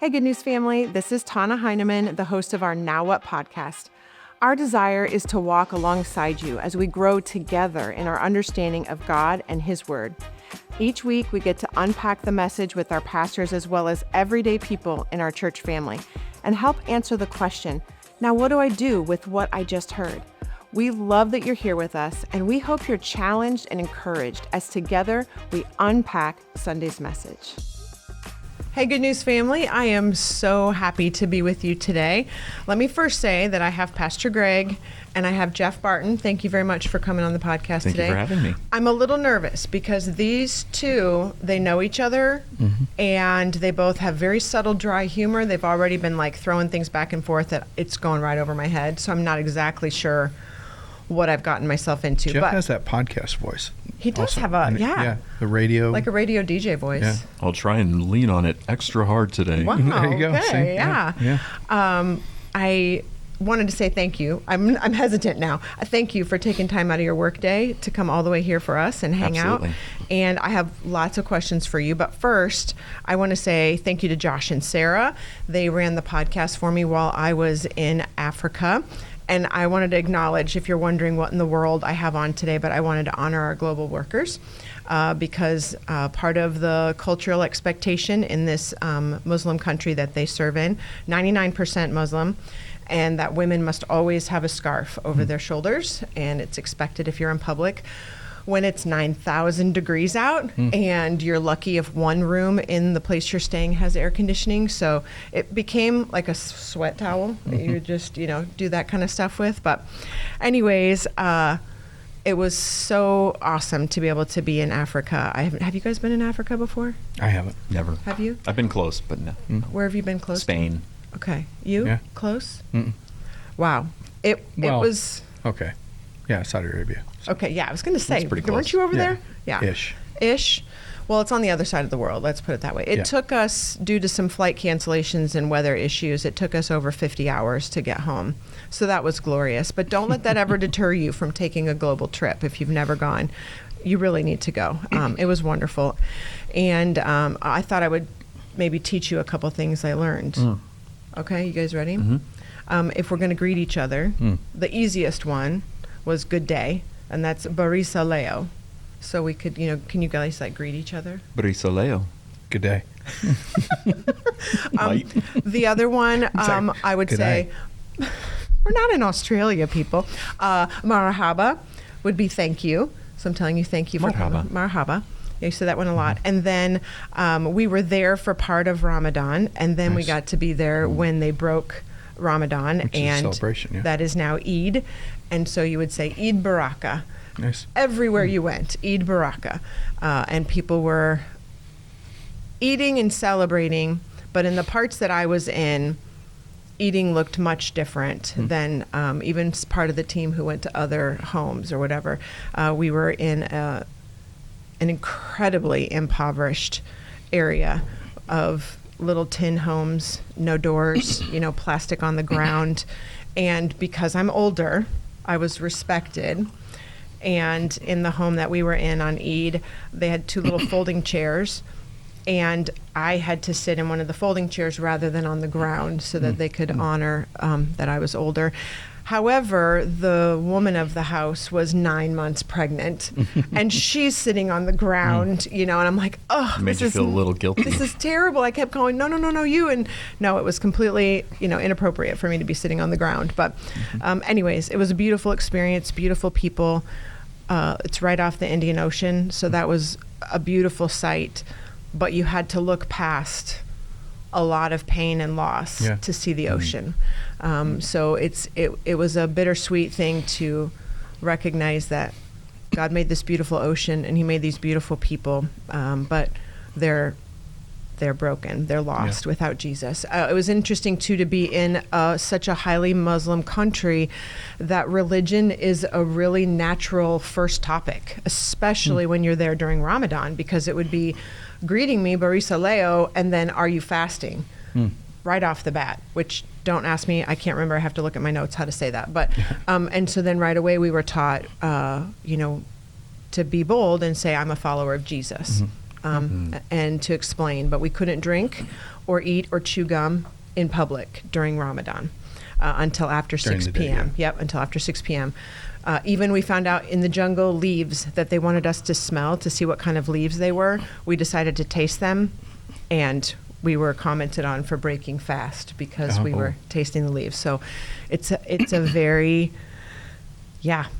Hey, Good News family. This is Tana Heineman, the host of our Now What podcast. Our desire is to walk alongside you as we grow together in our understanding of God and His Word. Each week, we get to unpack the message with our pastors as well as everyday people in our church family and help answer the question, now what do I do with what I just heard? We love that you're here with us, and we hope you're challenged and encouraged as together we unpack Sunday's message. Hey, Good News family. I am so happy to be with you today. Let me first say that I have Pastor Greg and I have Geoff Barton. Thank you very much for coming on the podcast today. Thank you for having me. I'm a little nervous because these two, they know each other and they both have very subtle, dry humor. They've already been like throwing things back and forth that it's going right over my head. So I'm not exactly sure what I've gotten myself into. Geoff has that podcast voice. He does also. have a, Yeah, the radio. like a radio DJ voice. Yeah. I'll try and lean on it extra hard today. Wow. There you go. Okay, See? yeah. Yeah. I wanted to say thank you. I'm hesitant now. Thank you for taking time out of your work day to come all the way here for us and hang Absolutely. out. And I have lots of questions for you. But first, I want to say thank you to Josh and Sarah. They ran the podcast for me while I was in Africa. And I wanted to acknowledge, if you're wondering what in the world I have on today, but I wanted to honor our global workers because part of the cultural expectation in this Muslim country that they serve in, 99% Muslim, and that women must always have a scarf over their shoulders, and it's expected if you're in public. When it's 9,000 degrees out and you're lucky if one room in the place you're staying has air conditioning. So it became like a sweat towel that you just, do that kind of stuff with. But anyways, it was so awesome to be able to be in Africa. Have you guys been in Africa before? I haven't. Never. Have you? I've been close, but no. Where have you been close? Spain. Okay. You? Yeah. Close? Mm-mm. Wow. It Well, was... Okay. Yeah, Saudi Arabia. Okay, yeah, I was going to say, That's pretty weren't close. you over Yeah. there? Yeah. Ish. Well, it's on the other side of the world. Let's put it that way. It Yeah. took us, due to some flight cancellations and weather issues, it took us over 50 hours to get home. So that was glorious. But don't let that ever deter you from taking a global trip if you've never gone. You really need to go. It was wonderful. And I thought I would maybe teach you a couple things I learned. Okay, you guys ready? If we're going to greet each other, the easiest one was good day, and that's Barisa Leo. So we could, can you guys greet each other? Brisoleo. Good day. Light. The other one, I would good say, we're not in Australia, people. Marhaba would be thank you. So I'm telling you thank you for Marhaba. Marhaba. Yeah, you said that one a lot. And then we were there for part of Ramadan, and then we Nice. got to be there when they broke Ramadan. Which is a and celebration, yeah. that is now Eid. And so you would say Eid Baraka. Nice. Everywhere you went, Eid Baraka. And people were eating and celebrating, but in the parts that I was in, eating looked much different than even part of the team who went to other homes or whatever. We were in an incredibly impoverished area of little tin homes, no doors, plastic on the ground. And because I'm older, I was respected. And in the home that we were in on Eid, they had two little folding chairs. And I had to sit in one of the folding chairs rather than on the ground so that they could honor that I was older. However, the woman of the house was 9 months pregnant, and she's sitting on the ground, and I'm like, oh, Made you feel a little guilty. This is terrible. I kept going, no, you. And no, it was completely, inappropriate for me to be sitting on the ground. But anyways, it was a beautiful experience, beautiful people. It's right off the Indian Ocean, so that was a beautiful sight. But you had to look past a lot of pain and loss to see the ocean. So it was a bittersweet thing to recognize that God made this beautiful ocean and He made these beautiful people, but they're broken. They're lost without Jesus. It was interesting too to be in such a highly Muslim country that religion is a really natural first topic, especially when you're there during Ramadan, because it would be greeting me, Barisa Leo, and then are you fasting? Right off the bat, which don't ask me, I can't remember, I have to look at my notes how to say that. But and so then right away we were taught, to be bold and say, I'm a follower of Jesus. and to explain, but we couldn't drink or eat or chew gum in public during Ramadan until after During 6 the day, p.m. yeah. Yep, until after 6 p.m. Even we found out in the jungle leaves that they wanted us to smell to see what kind of leaves they were. We decided to taste them, and we were commented on for breaking fast because we were tasting the leaves. So it's a very,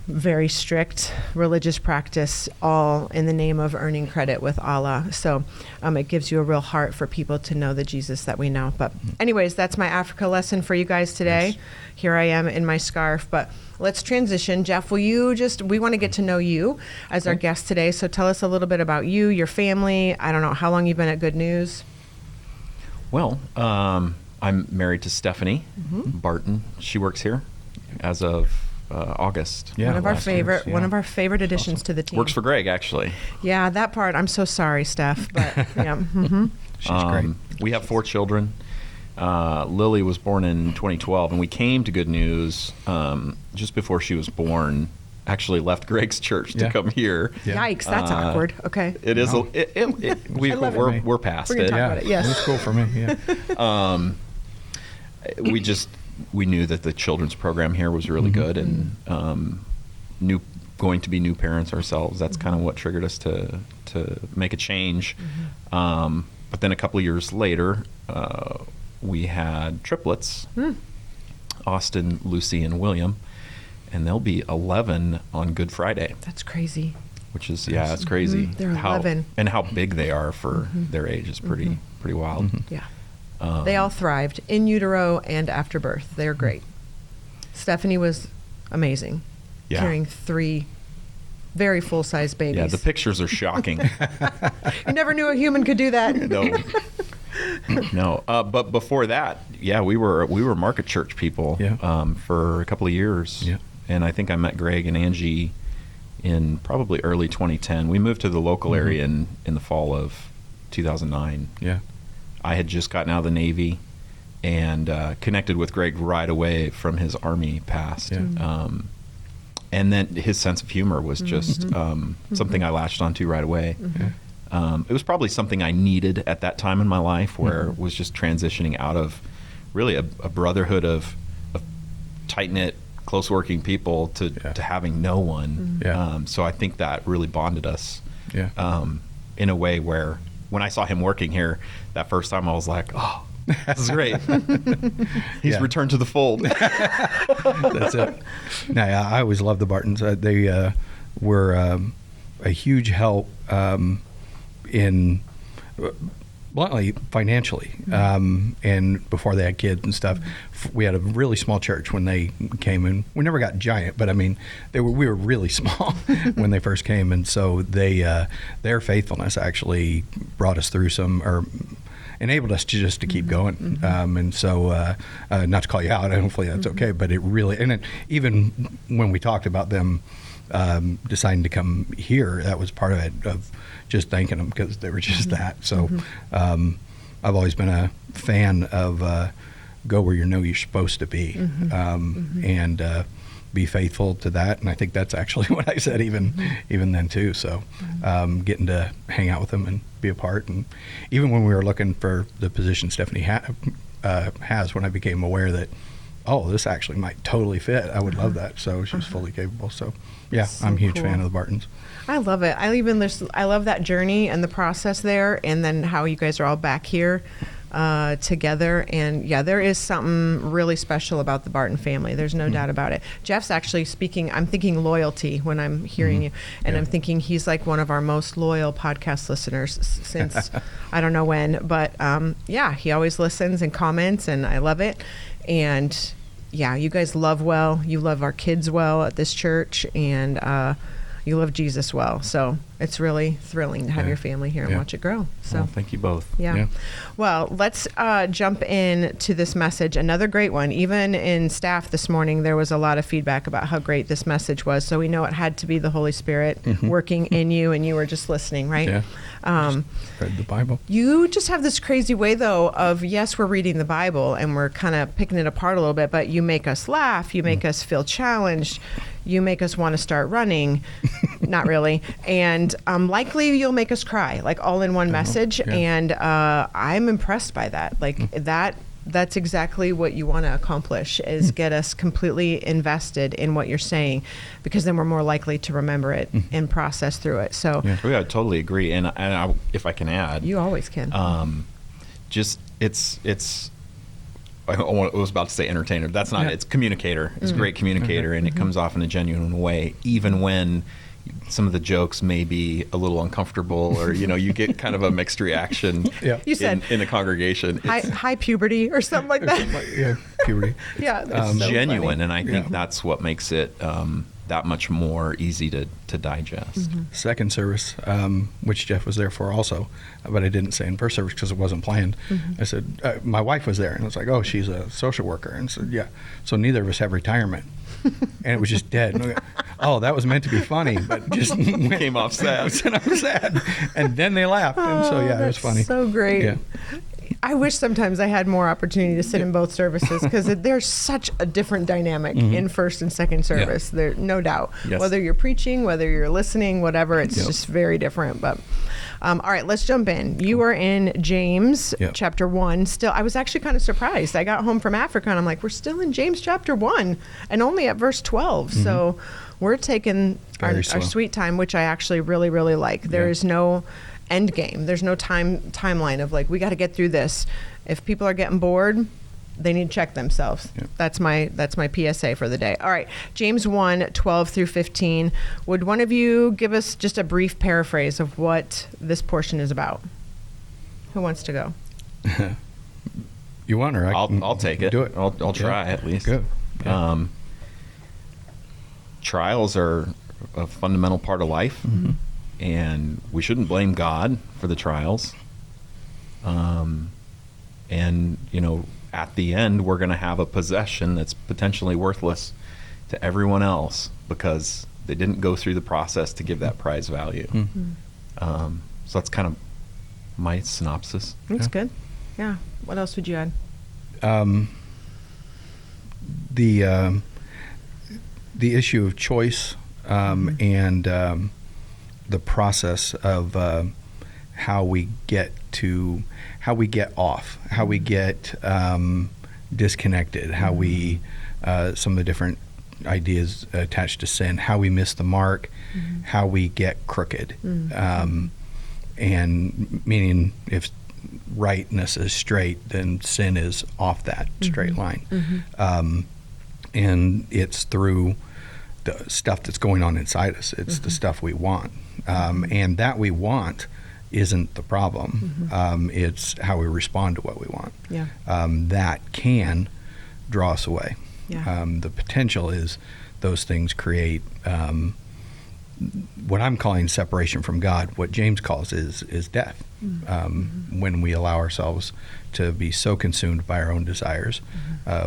very strict religious practice, all in the name of earning credit with Allah. So it gives you a real heart for people to know the Jesus that we know. But anyways, that's my Africa lesson for you guys today. Yes. Here I am in my scarf, but let's transition. Geoff, we want to get to know you as our guest today. So tell us a little bit about you, your family. I don't know, how long you've been at Good News? Well, I'm married to Stephanie Barton. She works here as of August. Yeah, one of our last year, favorite yeah. one of our favorite additions Awesome. to the team. Works for Greg, actually. Yeah, that part. I'm so sorry, Steph, but yeah. She's great. We have 4 children. Lily was born in 2012, and we came to Good News just before she was born. Actually left Greg's church to Yeah. come here. Yeah. Yikes, that's awkward. Okay. It is. No. We're past We're gonna it. talk about it, yes. It was cool for me. Yeah. We knew that the children's program here was really good, and going to be new parents ourselves. That's kind of what triggered us to make a change. But then a couple of years later, we had triplets, Austin, Lucy, and William, and they'll be 11 on Good Friday, That's crazy. which is it's crazy. They're 11. And how big they are for their age is pretty wild. Yeah. They all thrived in utero and after birth. They're great. Stephanie was amazing. Yeah. Carrying 3 very full-size babies. Yeah, the pictures are shocking. You never knew a human could do that. No. But before that, we were Market Church people for a couple of years. Yeah. And I think I met Greg and Angie in probably early 2010. We moved to the local area in the fall of 2009. Yeah. I had just gotten out of the Navy and connected with Greg right away from his Army past. Yeah. And then his sense of humor was just something I latched onto right away. It was probably something I needed at that time in my life, where it was just transitioning out of really a brotherhood of tight-knit, close-working people to having no one. So I think that really bonded us in a way where when I saw him working here that first time, I was like, oh, this is great. He's returned to the fold. That's it. No, I always loved the Bartons. They were a huge help in, bluntly, financially. And before they had kids and stuff, we had a really small church when they came in. We never got giant, but I mean, we were really small when they first came, and so their faithfulness actually brought us through or enabled us to keep going. And so, not to call you out, hopefully that's okay, but it really, even when we talked about them deciding to come here, that was part of it, of just thanking them because they were just that. So I've always been a fan of go where you know you're supposed to be, and be faithful to that. And I think that's actually what I said even then too. So getting to hang out with them and be a part. And even when we were looking for the position Stephanie has, when I became aware that, oh, this actually might totally fit, I would love that. So she's fully capable. So yeah, So I'm a huge cool. fan of the Bartons. I love it. I love that journey and the process there, and then how you guys are all back here together. And yeah, there is something really special about the Barton family. There's no doubt about it. Geoff's actually speaking, I'm thinking loyalty when I'm hearing you, and I'm thinking he's like one of our most loyal podcast listeners since I don't know when, but yeah, he always listens and comments, and I love it. And yeah, you guys love well. You love our kids well at this church, and you love Jesus well. So it's really thrilling to have your family here and watch it grow. So Well, thank you both. yeah. Well, let's jump in to this message. Another great one. Even in staff this morning, there was a lot of feedback about how great this message was. So we know it had to be the Holy Spirit working in you, and you were just listening, right? Yeah. Read the Bible. You just have this crazy way, though, of yes, we're reading the Bible and we're kind of picking it apart a little bit, but you make us laugh. You make us feel challenged. You make us want to start running. not really. And likely you'll make us cry, like all in one message. Yeah. And I'm impressed by that. Like that's exactly what you want to accomplish, is get us completely invested in what you're saying, because then we're more likely to remember it and process through it. So Yeah, I totally agree. And if I can add, you always can. just it's I was about to say entertainer. That's not it. It's communicator. It's a great communicator, and it comes off in a genuine way, even when some of the jokes may be a little uncomfortable, or you get kind of a mixed reaction. You said in the congregation. high puberty or something like that. Puberty. Yeah, that's so genuine, funny. and I think that's what makes it that much more easy to digest. Second service, which Geoff was there for also, but I didn't say in first service because it wasn't planned. I said, my wife was there, and I was like, oh, she's a social worker. And I said, yeah. So neither of us have retirement. And it was just dead. And oh, that was meant to be funny, but just Came off sad. And I was sad. And then they laughed. And so, yeah, it was funny. So great. Yeah. I wish sometimes I had more opportunity to sit in both services, because there's such a different dynamic in first and second service. There, no doubt. Yes. Whether you're preaching, whether you're listening, whatever, it's just very different. But all right, let's jump in. You are in James chapter 1. Still, I was actually kind of surprised. I got home from Africa and I'm like, we're still in James chapter 1 and only at verse 12. So we're taking our sweet time, which I actually really, really like. There is no end game. There's no timeline of like, we got to get through this. If people are getting bored, they need to check themselves. That's my PSA for the day. All right, James 1:12 through 15. Would one of you give us just a brief paraphrase of what this portion is about? Who wants to go? You want, or I'll take it. Do it. I'll try at least. Good. Yeah. Trials are a fundamental part of life, and we shouldn't blame God for the trials. And at the end, we're going to have a possession that's potentially worthless to everyone else because they didn't go through the process to give that prize value. So that's kind of my synopsis. That's good. Yeah. What else would you add? The issue of choice and the process of how we get off, how we get disconnected, how we some of the different ideas attached to sin, how we miss the mark, how we get crooked, and meaning if rightness is straight, then sin is off that straight line, and it's through the stuff that's going on inside us. It's the stuff we want, and that we want isn't the problem. It's how we respond to what we want. That can draw us away. The potential is those things create what I'm calling separation from God. What James calls is death. When we allow ourselves to be so consumed by our own desires,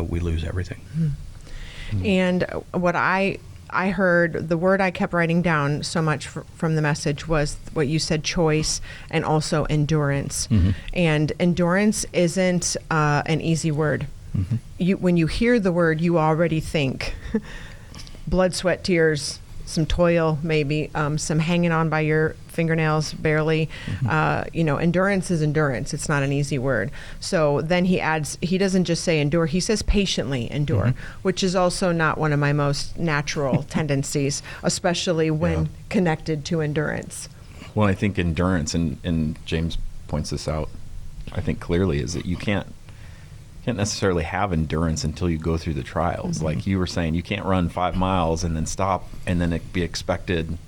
we lose everything. And what I heard, the word I kept writing down so much from the message was what you said, choice, and also endurance. And endurance isn't an easy word. When you hear the word, you already think blood, sweat, tears, some toil, maybe some hanging on by your fingernails barely. Endurance is endurance. It's not an easy word. So then he adds, he doesn't just say endure, he says patiently endure, which is also not one of my most natural tendencies, especially when connected to endurance. Well, I think endurance, and James points this out, I think clearly, is that you can't necessarily have endurance until you go through the trials. Like you were saying, you can't run 5 miles and then stop and then it be expected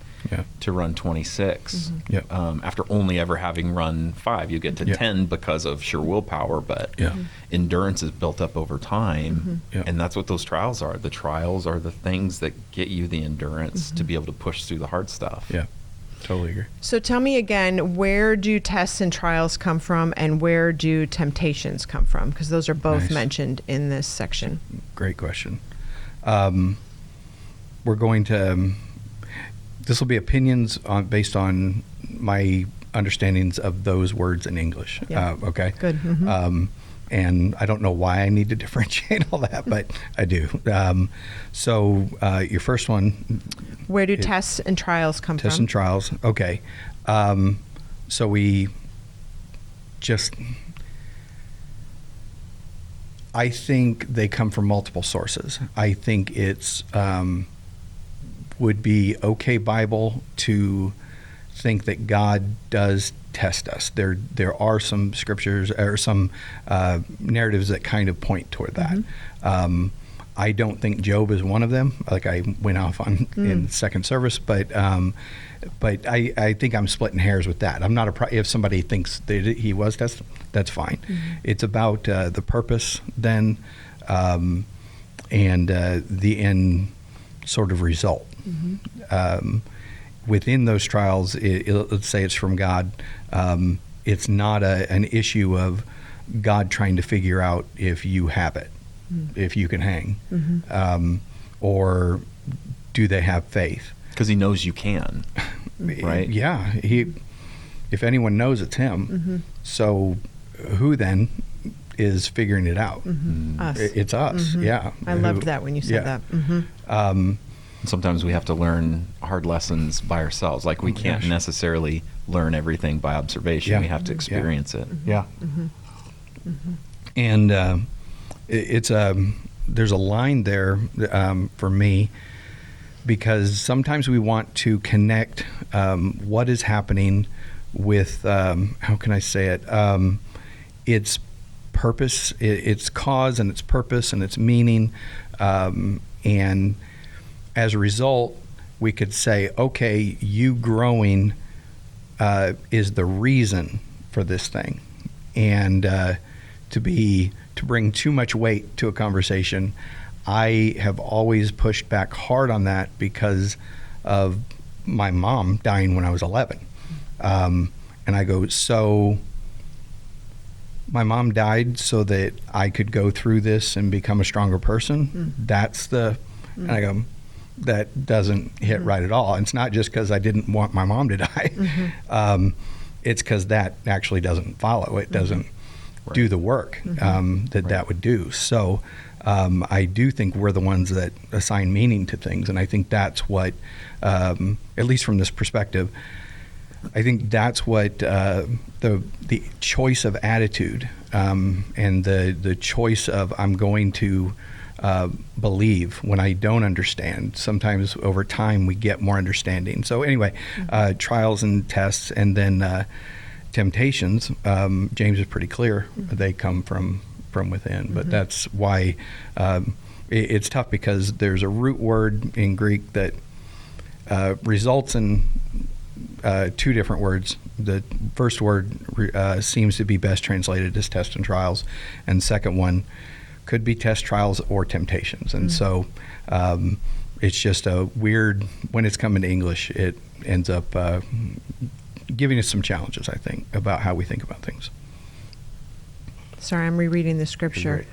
to run 26 after only ever having run 5. You get to 10 because of sheer willpower, but endurance is built up over time, and that's what those trials are. The trials are the things that get you the endurance to be able to push through the hard stuff. Totally agree. So tell me again, where do tests and trials come from, and where do temptations come from? Because those are both mentioned in this section. Great question. We're going to, this will be opinions based on my understandings of those words in English. Okay? Good. And I don't know why I need to differentiate all that, but I do. So your first one. Where do tests and trials come Tests from? and trials. Okay. So we just, I think they come from multiple sources. I think it's would be okay Bible to think that God does test us. There are some scriptures or some narratives that kind of point toward that. I don't think Job is one of them. Like I went off on in second service, but I think I'm splitting hairs with that. I'm not if somebody thinks that he was tested, that's fine. It's about the purpose then, and the end sort of result. Within those trials, let's say it's from God. It's not an issue of God trying to figure out if you have it, if you can hang, or do they have faith? Because he knows you can, right? Yeah. If anyone knows, it's him. So who then is figuring it out? Us. It's us. Yeah. I loved that when you said that. Sometimes we have to learn hard lessons by ourselves. Like we can't necessarily learn everything by observation. Yeah. We have to experience it. Yeah. And it's there's a line there for me, because sometimes we want to connect what is happening with how can I say it? Its purpose, its cause, and its purpose, and its meaning, and as a result, we could say, okay, you growing is the reason for this thing. And to bring too much weight to a conversation, I have always pushed back hard on that because of my mom dying when I was 11. And I go, so my mom died so that I could go through this and become a stronger person? That's the... And I go, that doesn't hit right at all. And it's not just because I didn't want my mom to die. It's because that actually doesn't follow. It doesn't do the work that would do. So I do think we're the ones that assign meaning to things. And I think that's what, at least from this perspective, I think that's what the choice of attitude and the choice of I'm going to believe when I don't understand. Sometimes over time we get more understanding. So anyway, trials and tests, and then temptations. James is pretty clear; they come from within. But that's why it's tough, because there's a root word in Greek that results in two different words. The first word seems to be best translated as test and trials, and second one could be test, trials, or temptations. And so it's just a weird, when it's come into English, it ends up giving us some challenges, I think, about how we think about things. Sorry, I'm rereading the scripture.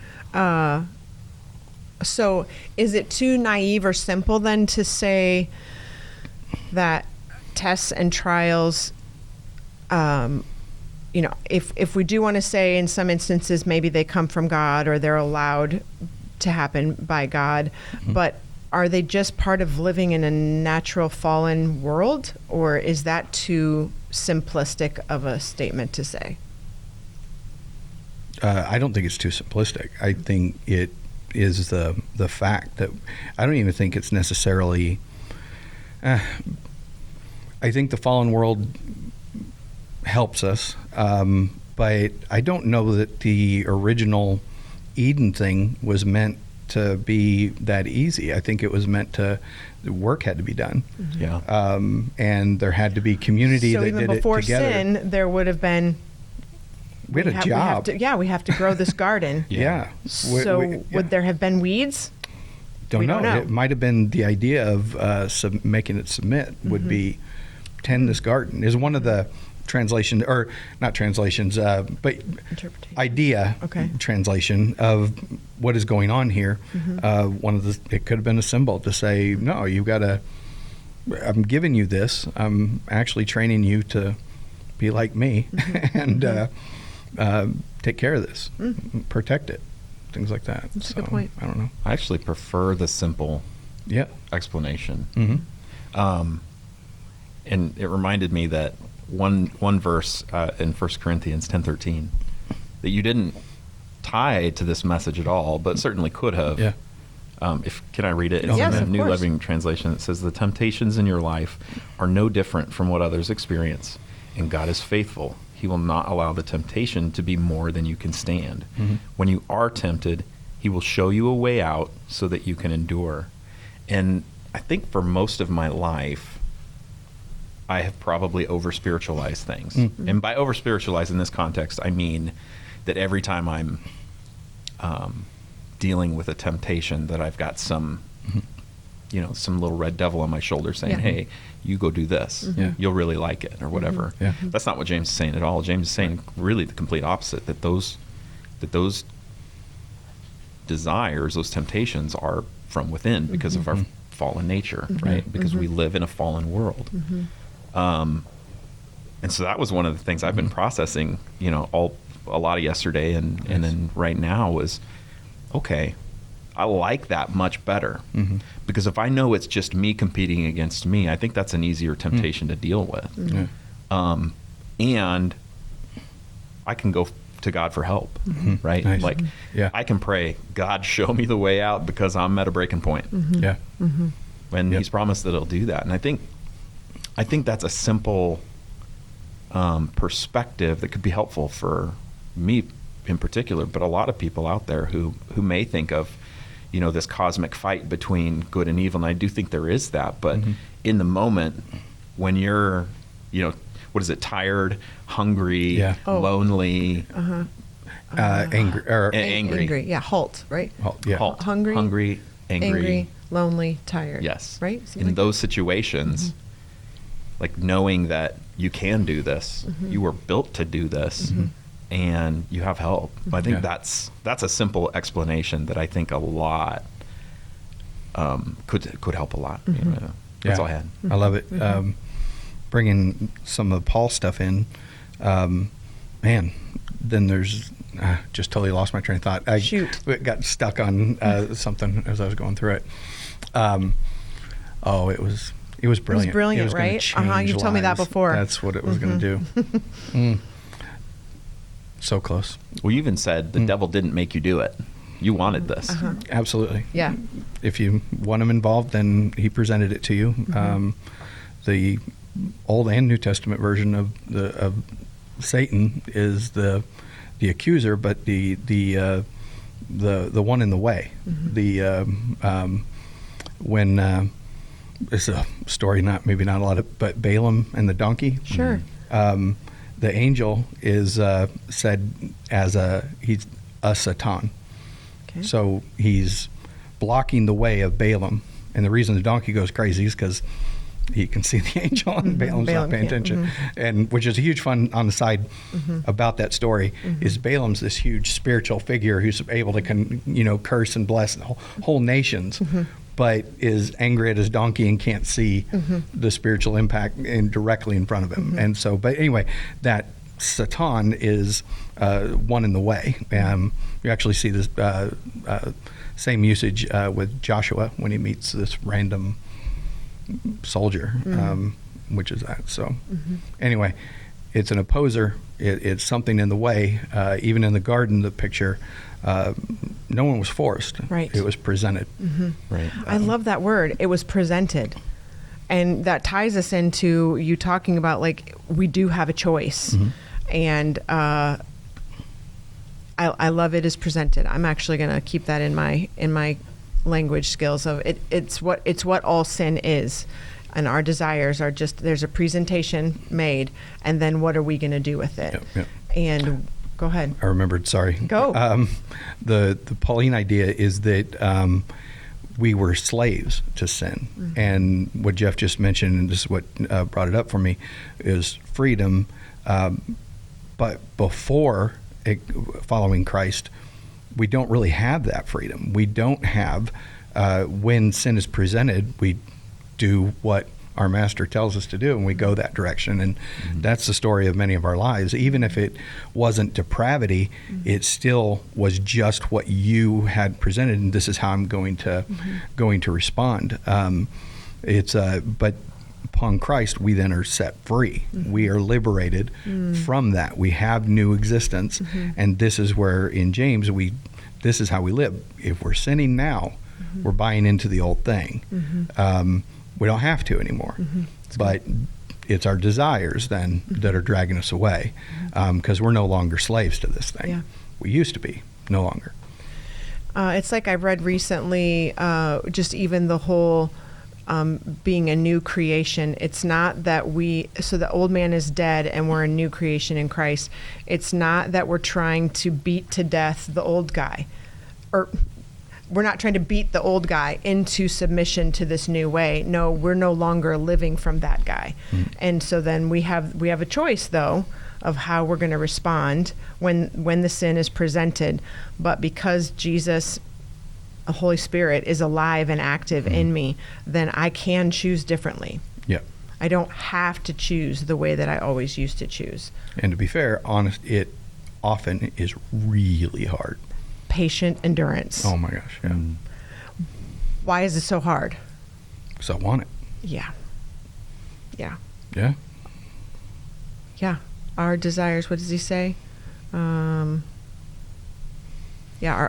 So is it too naive or simple then to say that tests and trials, if we do want to say in some instances maybe they come from God or they're allowed to happen by God, but are they just part of living in a natural fallen world, or is that too simplistic of a statement to say? I don't think it's too simplistic. I think it is the fact that I don't even think it's necessarily. I think the fallen world helps us, but I don't know that the original Eden thing was meant to be that easy. I think it was meant to. The work had to be done. Yeah. And there had to be community that did it together. So even before sin, there would have been. We had a job. We have to grow this garden. Yeah. So would there have been weeds? Don't know. It might have been the idea of making it submit would be tend this garden is one of the translations, or not translations, but idea translation of what is going on here. One of it could have been a symbol to say, no, you've got to. I'm giving you this. I'm actually training you to be like me and take care of this, protect it, things like that. That's a good point. I don't know. I actually prefer the simple explanation. And it reminded me that one verse in 1 Corinthians 10:13 that you didn't tie to this message at all, but certainly could have. Yeah. Can I read it? It's Yes, in of the New course. Living Translation. It says, "The temptations in your life are no different from what others experience, and God is faithful. He will not allow the temptation to be more than you can stand. Mm-hmm. When you are tempted, He will show you a way out so that you can endure." And I think for most of my life, I have probably over-spiritualized things. Mm-hmm. And by over-spiritualize in this context, I mean that every time I'm dealing with a temptation, that I've got some, some little red devil on my shoulder saying, Yeah. "Hey, you go do this. Yeah. You'll really like it," or whatever. Yeah. That's not what James is saying at all. James is saying really the complete opposite, that those desires, those temptations are from within because of our fallen nature, right? Because we live in a fallen world. And so that was one of the things I've been processing, a lot of yesterday and then right now was, okay, I like that much better. Because if I know it's just me competing against me, I think that's an easier temptation to deal with. Yeah. And I can go to God for help, right? Nice. Like, Yeah. I can pray, "God, show me the way out because I'm at a breaking point." Yeah. And Yep. He's promised that He'll do that. And I think that's a simple perspective that could be helpful for me in particular, but a lot of people out there who may think of, this cosmic fight between good and evil. And I do think there is that, but in the moment when you're, what is it? Tired, hungry, Yeah. Oh. lonely, Angry. angry. Yeah, halt, right? Yeah. halt, Hungry, angry, lonely, tired. yes. Right? Something In like those situations, like knowing that you can do this, you were built to do this, and you have help. I think Yeah. that's a simple explanation that I think a lot could help a lot. That's all I had. I love it. Bringing some of the Paul stuff in, man, then there's, just totally lost my train of thought. I Shoot. got stuck on something as I was going through it. It was brilliant. brilliant, It was gonna right? change You've told me that lives. before. That's what it was going to do. So close. Well, you even said the devil didn't make you do it. You wanted this. Absolutely. Yeah. If you want him involved, then he presented it to you. The Old and New Testament version of Satan is the accuser, but the one in the way. When it's a story, maybe not a lot of, but Balaam and the donkey. Sure. The angel is said as he's a Satan. Okay. So he's blocking the way of Balaam. And the reason the donkey goes crazy is because he can see the angel and Balaam's Balaam not paying can't. attention. And which is a huge fun on the side about that story is Balaam's this huge spiritual figure who's able to curse and bless whole nations, but is angry at his donkey and can't see the spiritual impact directly in front of him. And so, but anyway, that Satan is one in the way. You actually see this same usage with Joshua when he meets this random soldier, which is that. So anyway, it's an opposer. It's something in the way. Even in the garden, the picture, no one was forced. Right. It was presented. Right. I love that word. It was presented. And that ties us into you talking about, like, we do have a choice. And I love it as presented. I'm actually going to keep that in my language skills of it. It's what all sin is. And our desires are just, there's a presentation made, and then what are we going to do with it? Yep. And go ahead. I remembered. Sorry. Go. The Pauline idea is that we were slaves to sin, and what Geoff just mentioned, and this is what brought it up for me, is freedom. But before following Christ, we don't really have that freedom. We don't have when sin is presented, we do what our master tells us to do, and we go that direction. And that's the story of many of our lives. Even if it wasn't depravity, it still was just what you had presented, and this is how I'm going to respond. It's but upon Christ, we then are set free. We are liberated from that. We have new existence, and this is where in James this is how we live. If we're sinning now, we're buying into the old thing. We don't have to anymore, but it's our desires then that are dragging us away, because we're no longer slaves to this thing. Yeah. We used to be, no longer. It's like I've read recently, just even the whole being a new creation. It's not that so the old man is dead and we're a new creation in Christ. It's not that we're trying to beat to death the old guy, or we're not trying to beat the old guy into submission to this new way. No, we're no longer living from that guy. And so then we have a choice, though, of how we're going to respond when the sin is presented. But because Jesus, the Holy Spirit, is alive and active in me, then I can choose differently. Yeah. I don't have to choose the way that I always used to choose. And to be fair, it often is really hard. Patient endurance. Oh my gosh, yeah. Why is it so hard? So I want it. Yeah. Yeah. Yeah. Yeah. Our desires, what does he say? Our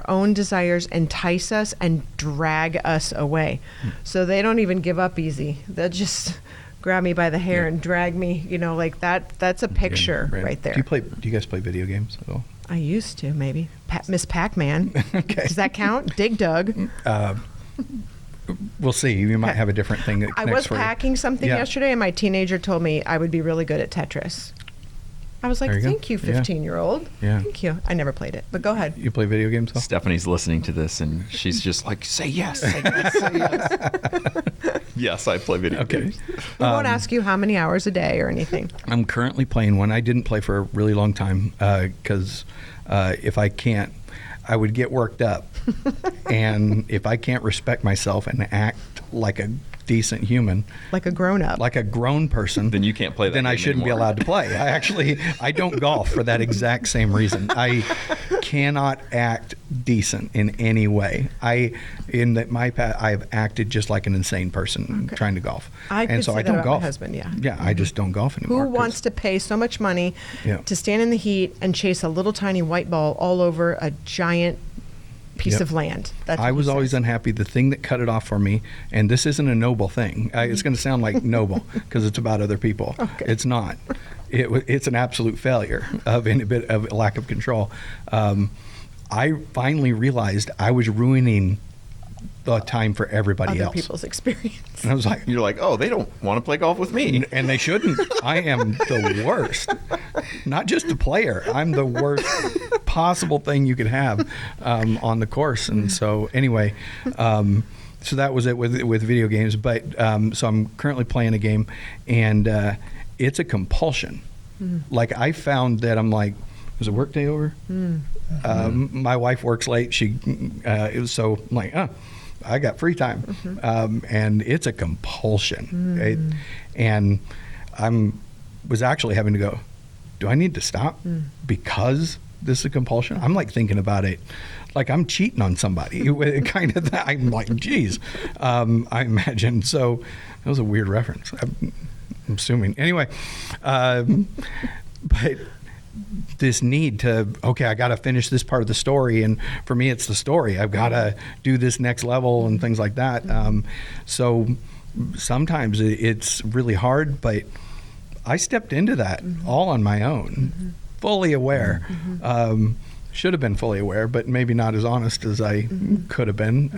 own desires entice us and drag us away. So they don't even give up easy. They'll just grab me by the hair and drag me, like that. That's a picture right there. Do you guys play video games at all? I used to, maybe. Miss Pac-Man. Okay. Does that count? Dig Dug. We'll see. You might have a different thing that I connects was for you. packing something yesterday, and my teenager told me I would be really good at Tetris. I was like, There you go. thank you, 15-year-old. Yeah. Thank you. I never played it, but go ahead. You play video games though? Stephanie's listening to this, and she's just like, say yes, say yes, say yes. Yes, I play video games. We won't ask you how many hours a day or anything. I'm currently playing one. I didn't play for a really long time because if I can't, I would get worked up. And if I can't respect myself and act like a decent human, Like a grown-up. like a grown person, Then you can't play that then I game shouldn't be anymore. allowed to play. I don't golf for that exact same reason. I cannot act decent in any way. I've acted just like an insane person trying to golf. I could so say I that don't about golf. my husband, yeah. Yeah, I just don't golf anymore. Who wants to pay so much money Yeah. to stand in the heat and chase a little tiny white ball all over a giant piece Yep. of land? That's I what was he always says. unhappy. The thing that cut it off for me, and this isn't a noble thing. It's going to sound like noble because it's about other people. Okay. It's not. It's an absolute failure of a bit of lack of control. I finally realized I was ruining the time for everybody Other else. people's experience. And I was like, You're like, oh, they don't want to play golf with me. and they shouldn't. I am the worst. Not just a player. I'm the worst possible thing you could have on the course. And so anyway, so that was it with video games. But so I'm currently playing a game, and it's a compulsion. Like I found that I'm like, was it work day over? My wife works late. So I'm like, I got free time, and it's a compulsion. And was actually having to go, do I need to stop because this is a compulsion? I'm like thinking about it like I'm cheating on somebody. Kind of that. I'm like, geez, I imagine. So that was a weird reference. I'm assuming. Anyway, but this need to, I got to finish this part of the story. And for me, it's the story. I've got to do this next level and things like that. So sometimes it's really hard, but I stepped into that all on my own, fully aware. Should have been fully aware, but maybe not as honest as I could have been.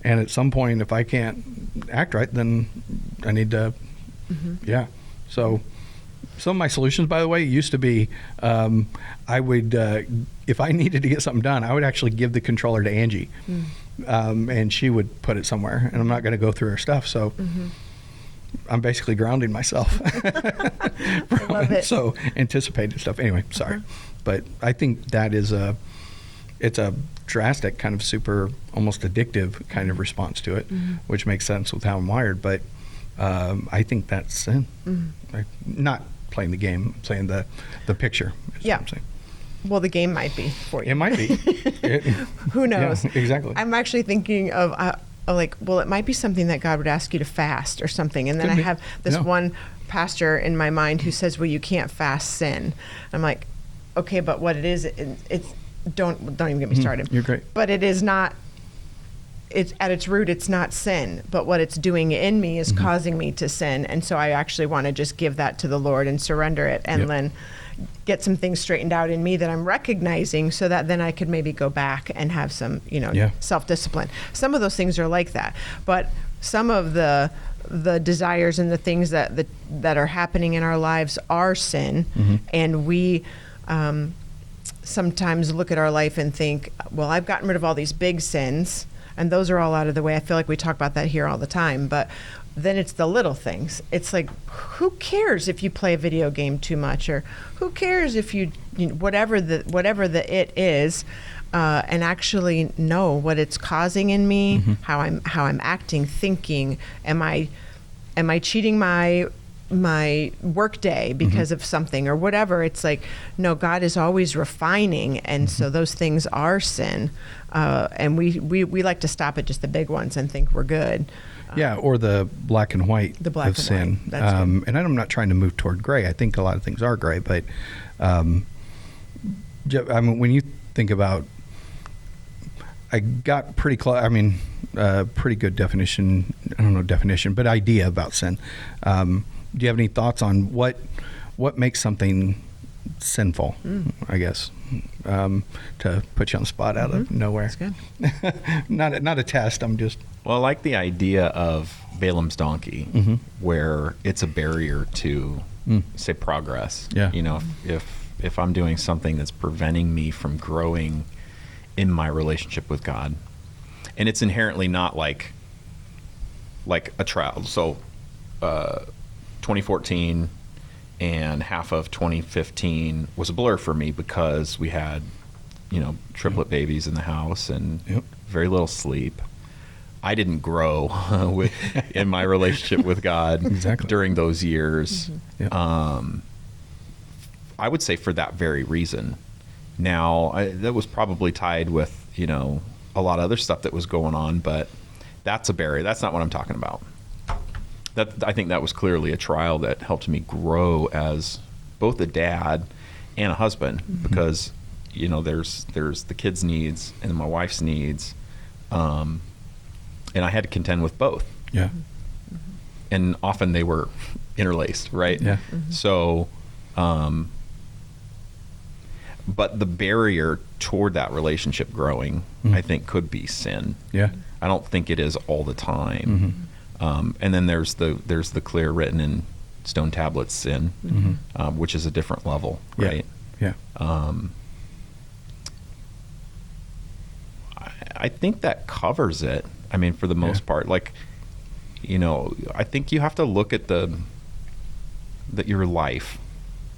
And at some point, if I can't act right, then I need to, So some of my solutions, by the way, used to be I would, if I needed to get something done, I would actually give the controller to Angie, and she would put it somewhere, and I'm not going to go through her stuff. So I'm basically grounding myself. Love it. So anticipated stuff. Anyway, sorry. But I think that it's a drastic kind of super, almost addictive kind of response to it, which makes sense with how I'm wired. But I think that's sin. Not playing the game, I'm saying the picture. Is what I'm saying. Well, the game might be for you. It might be. Who knows? Yeah, exactly. I'm actually thinking of like, well, it might be something that God would ask you to fast or something. And then Could I be. have this Yeah. one pastor in my mind who says, well, you can't fast sin. I'm like, okay, but what it is, it's don't even get me started. You're great. But it is not. It's at its root, it's not sin, but what it's doing in me is causing me to sin. And so I actually want to just give that to the Lord and surrender it, and Yep. then get some things straightened out in me that I'm recognizing, so that then I could maybe go back and have some, Yeah. self-discipline. Some of those things are like that, but some of the desires and the things that are happening in our lives are sin, and we sometimes look at our life and think, well, I've gotten rid of all these big sins, and those are all out of the way. I feel like we talk about that here all the time, but then it's the little things. It's like, who cares if you play a video game too much, or who cares if you know, whatever the it is, and actually know what it's causing in me, how I'm acting, thinking. Am I cheating my work day because of something or whatever? It's like, no, God is always refining, and so those things are sin, and we like to stop at just the big ones and think we're good. Yeah, or the black and white The black of and sin. white. That's good. And I'm not trying to move toward gray. I think a lot of things are gray, but Geoff, I mean, when you think about, I got pretty close. I mean, pretty good definition. I don't know definition, but idea about sin. Do you have any thoughts on what makes something sinful? I guess to put you on the spot out of nowhere. That's good. not a test. I'm just. Well, I like the idea of Balaam's donkey, where it's a barrier to, say, progress. Yeah. You know, if I'm doing something that's preventing me from growing in my relationship with God, and it's inherently not like a trial. So, 2014 and half of 2015 was a blur for me because we had, triplet babies in the house and very little sleep. I didn't grow in my relationship with God during those years. Yep. I would say for that very reason. Now, that was probably tied with, a lot of other stuff that was going on, but that's a barrier. That's not what I'm talking about. I think that was clearly a trial that helped me grow as both a dad and a husband, because, there's the kids' needs and my wife's needs. And I had to contend with both. Yeah. And often they were interlaced, right? Yeah. So, but the barrier toward that relationship growing, I think, could be sin. Yeah. I don't think it is all the time. And then there's the clear written in stone tablets sin, which is a different level, right? Yeah. I think that covers it. I mean, for the most part, like, I think you have to look at your life.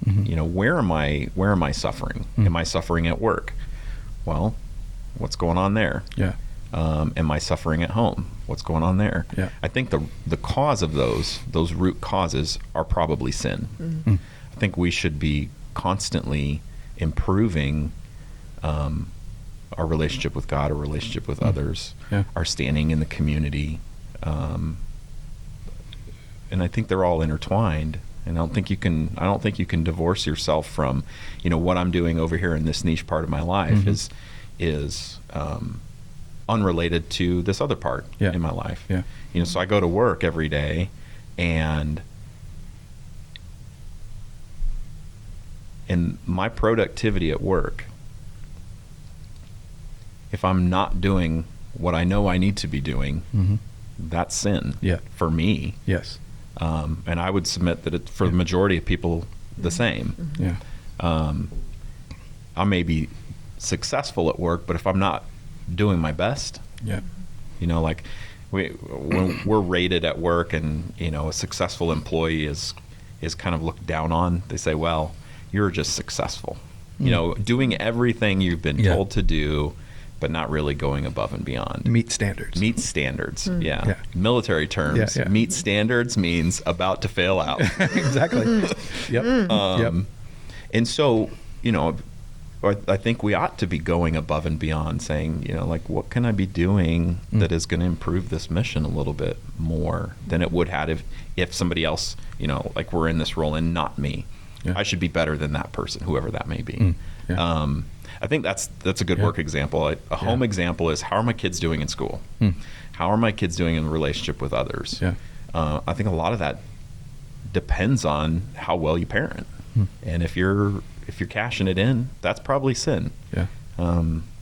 Where am I suffering? Am I suffering at work? Well, what's going on there? Yeah. Am I suffering at home? What's going on there? Yeah. I think the cause of those root causes are probably sin. I think we should be constantly improving our relationship with God, our relationship with others, our standing in the community, and I think they're all intertwined. And I don't think you can divorce yourself from, what I'm doing over here in this niche part of my life is unrelated to this other part in my life. Yeah. So I go to work every day, and my productivity at work, if I'm not doing what I know I need to be doing, that's sin for me. Yes. And I would submit that for the majority of people, the same. Yeah. I may be successful at work, but if I'm not doing my best, like when we're rated at work, and a successful employee is kind of looked down on. They say, "Well, you're just successful, doing everything you've been told to do, but not really going above and beyond." Meet standards. Yeah. Military terms. Yeah. Meet standards means about to fail out. Exactly. Yep. And so, I think we ought to be going above and beyond, saying, like, what can I be doing that is going to improve this mission a little bit more than it would have if somebody else, like we're in this role and not me. Yeah. I should be better than that person, whoever that may be. Yeah. I think that's a good work example. A home example is, how are my kids doing in school? How are my kids doing in relationship with others? Yeah. I think a lot of that depends on how well you parent. And if you're cashing it in, that's probably sin. Yeah.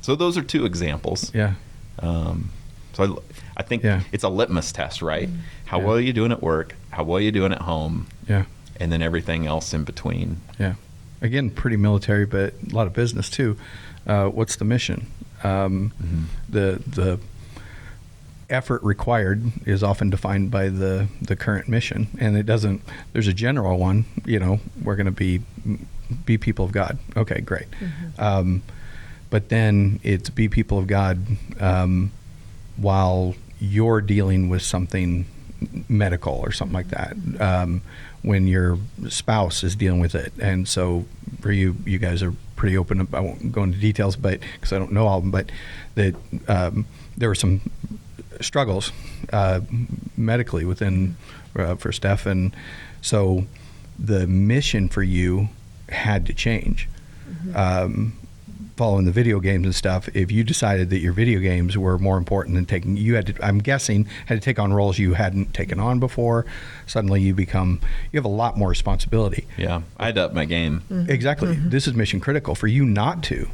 So those are two examples. Yeah. So I think it's a litmus test, right? How well are you doing at work? How well are you doing at home? Yeah. And then everything else in between. Yeah. Again, pretty military, but a lot of business too. What's the mission? The effort required is often defined by the current mission, and it doesn't. There's a general one. We're going to be people of God. Okay, great. But then it's be people of God while you're dealing with something medical or something like that. When your spouse is dealing with it, and so for you guys are pretty open. I won't go into details, but because I don't know all of them, but that there were some struggles medically within for Steph, and so the mission for you had to change. Following the video games and stuff, if you decided that your video games were more important than taking, I'm guessing, had to take on roles you hadn't taken on before. Suddenly you have a lot more responsibility. Yeah, I had to up my game. Exactly. This is mission critical for you not to,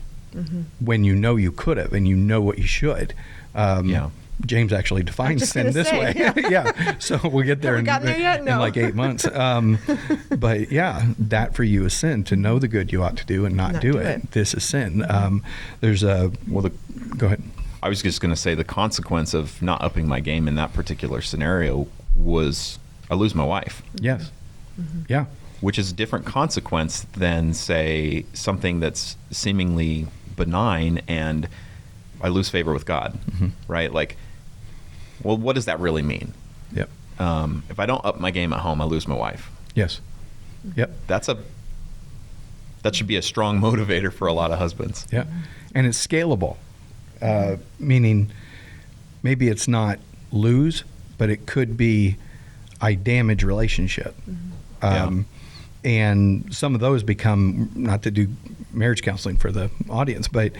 when you know you could have and you know what you should. James actually defines sin this way. Yeah. So we'll get there, in like 8 months. But that for you is sin, to know the good you ought to do and not do it. This is sin. Go ahead. I was just going to say the consequence of not upping my game in that particular scenario was I lose my wife. Yes. Yeah. Which is a different consequence than, say, something that's seemingly benign and I lose favor with God, right? Like, well, what does that really mean? Yep. If I don't up my game at home, I lose my wife. Yes. Yep. That should be a strong motivator for a lot of husbands. Yeah. And it's scalable, meaning maybe it's not lose, but it could be I damage relationship. And some of those become, not to do marriage counseling for the audience, but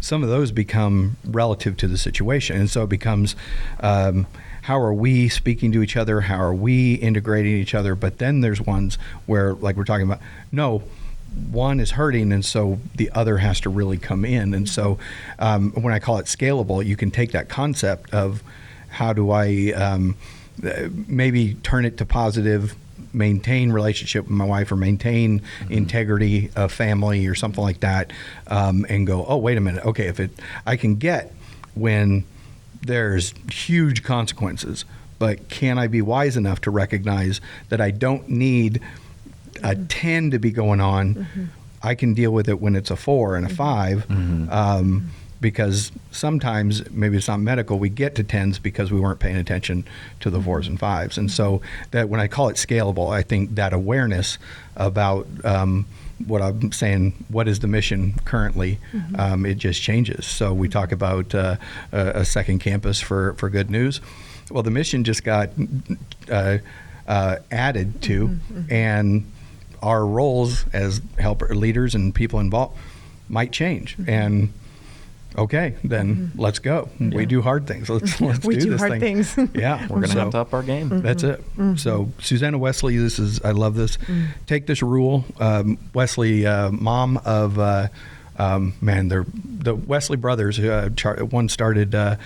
some of those become relative to the situation. And so it becomes, how are we speaking to each other? How are we integrating each other? But then there's ones where, like we're talking about, no, one is hurting, and so the other has to really come in. And so when I call it scalable, you can take that concept of how do I maybe turn it to positive, maintain relationship with my wife, or maintain integrity of family or something like that, and go, oh, wait a minute. Okay, I can get when there's huge consequences, but can I be wise enough to recognize that I don't need a 10 to be going on? I can deal with it when it's a 4 and a 5, because sometimes maybe it's not medical. We get to 10s because we weren't paying attention to the 4s and 5s. And so that when I call it scalable, I think that awareness about what I'm saying, what is the mission currently, it just changes. So we talk about a second campus for Good News. Well, the mission just got added to, and our roles as helper leaders and people involved might change. And okay, then let's go. We do hard things. Let's do this thing. We do hard things. Yeah, we're going to have to up our game. That's it. So Susanna Wesley, I love this. Take this rule. Wesley, mom of the Wesley brothers. One started the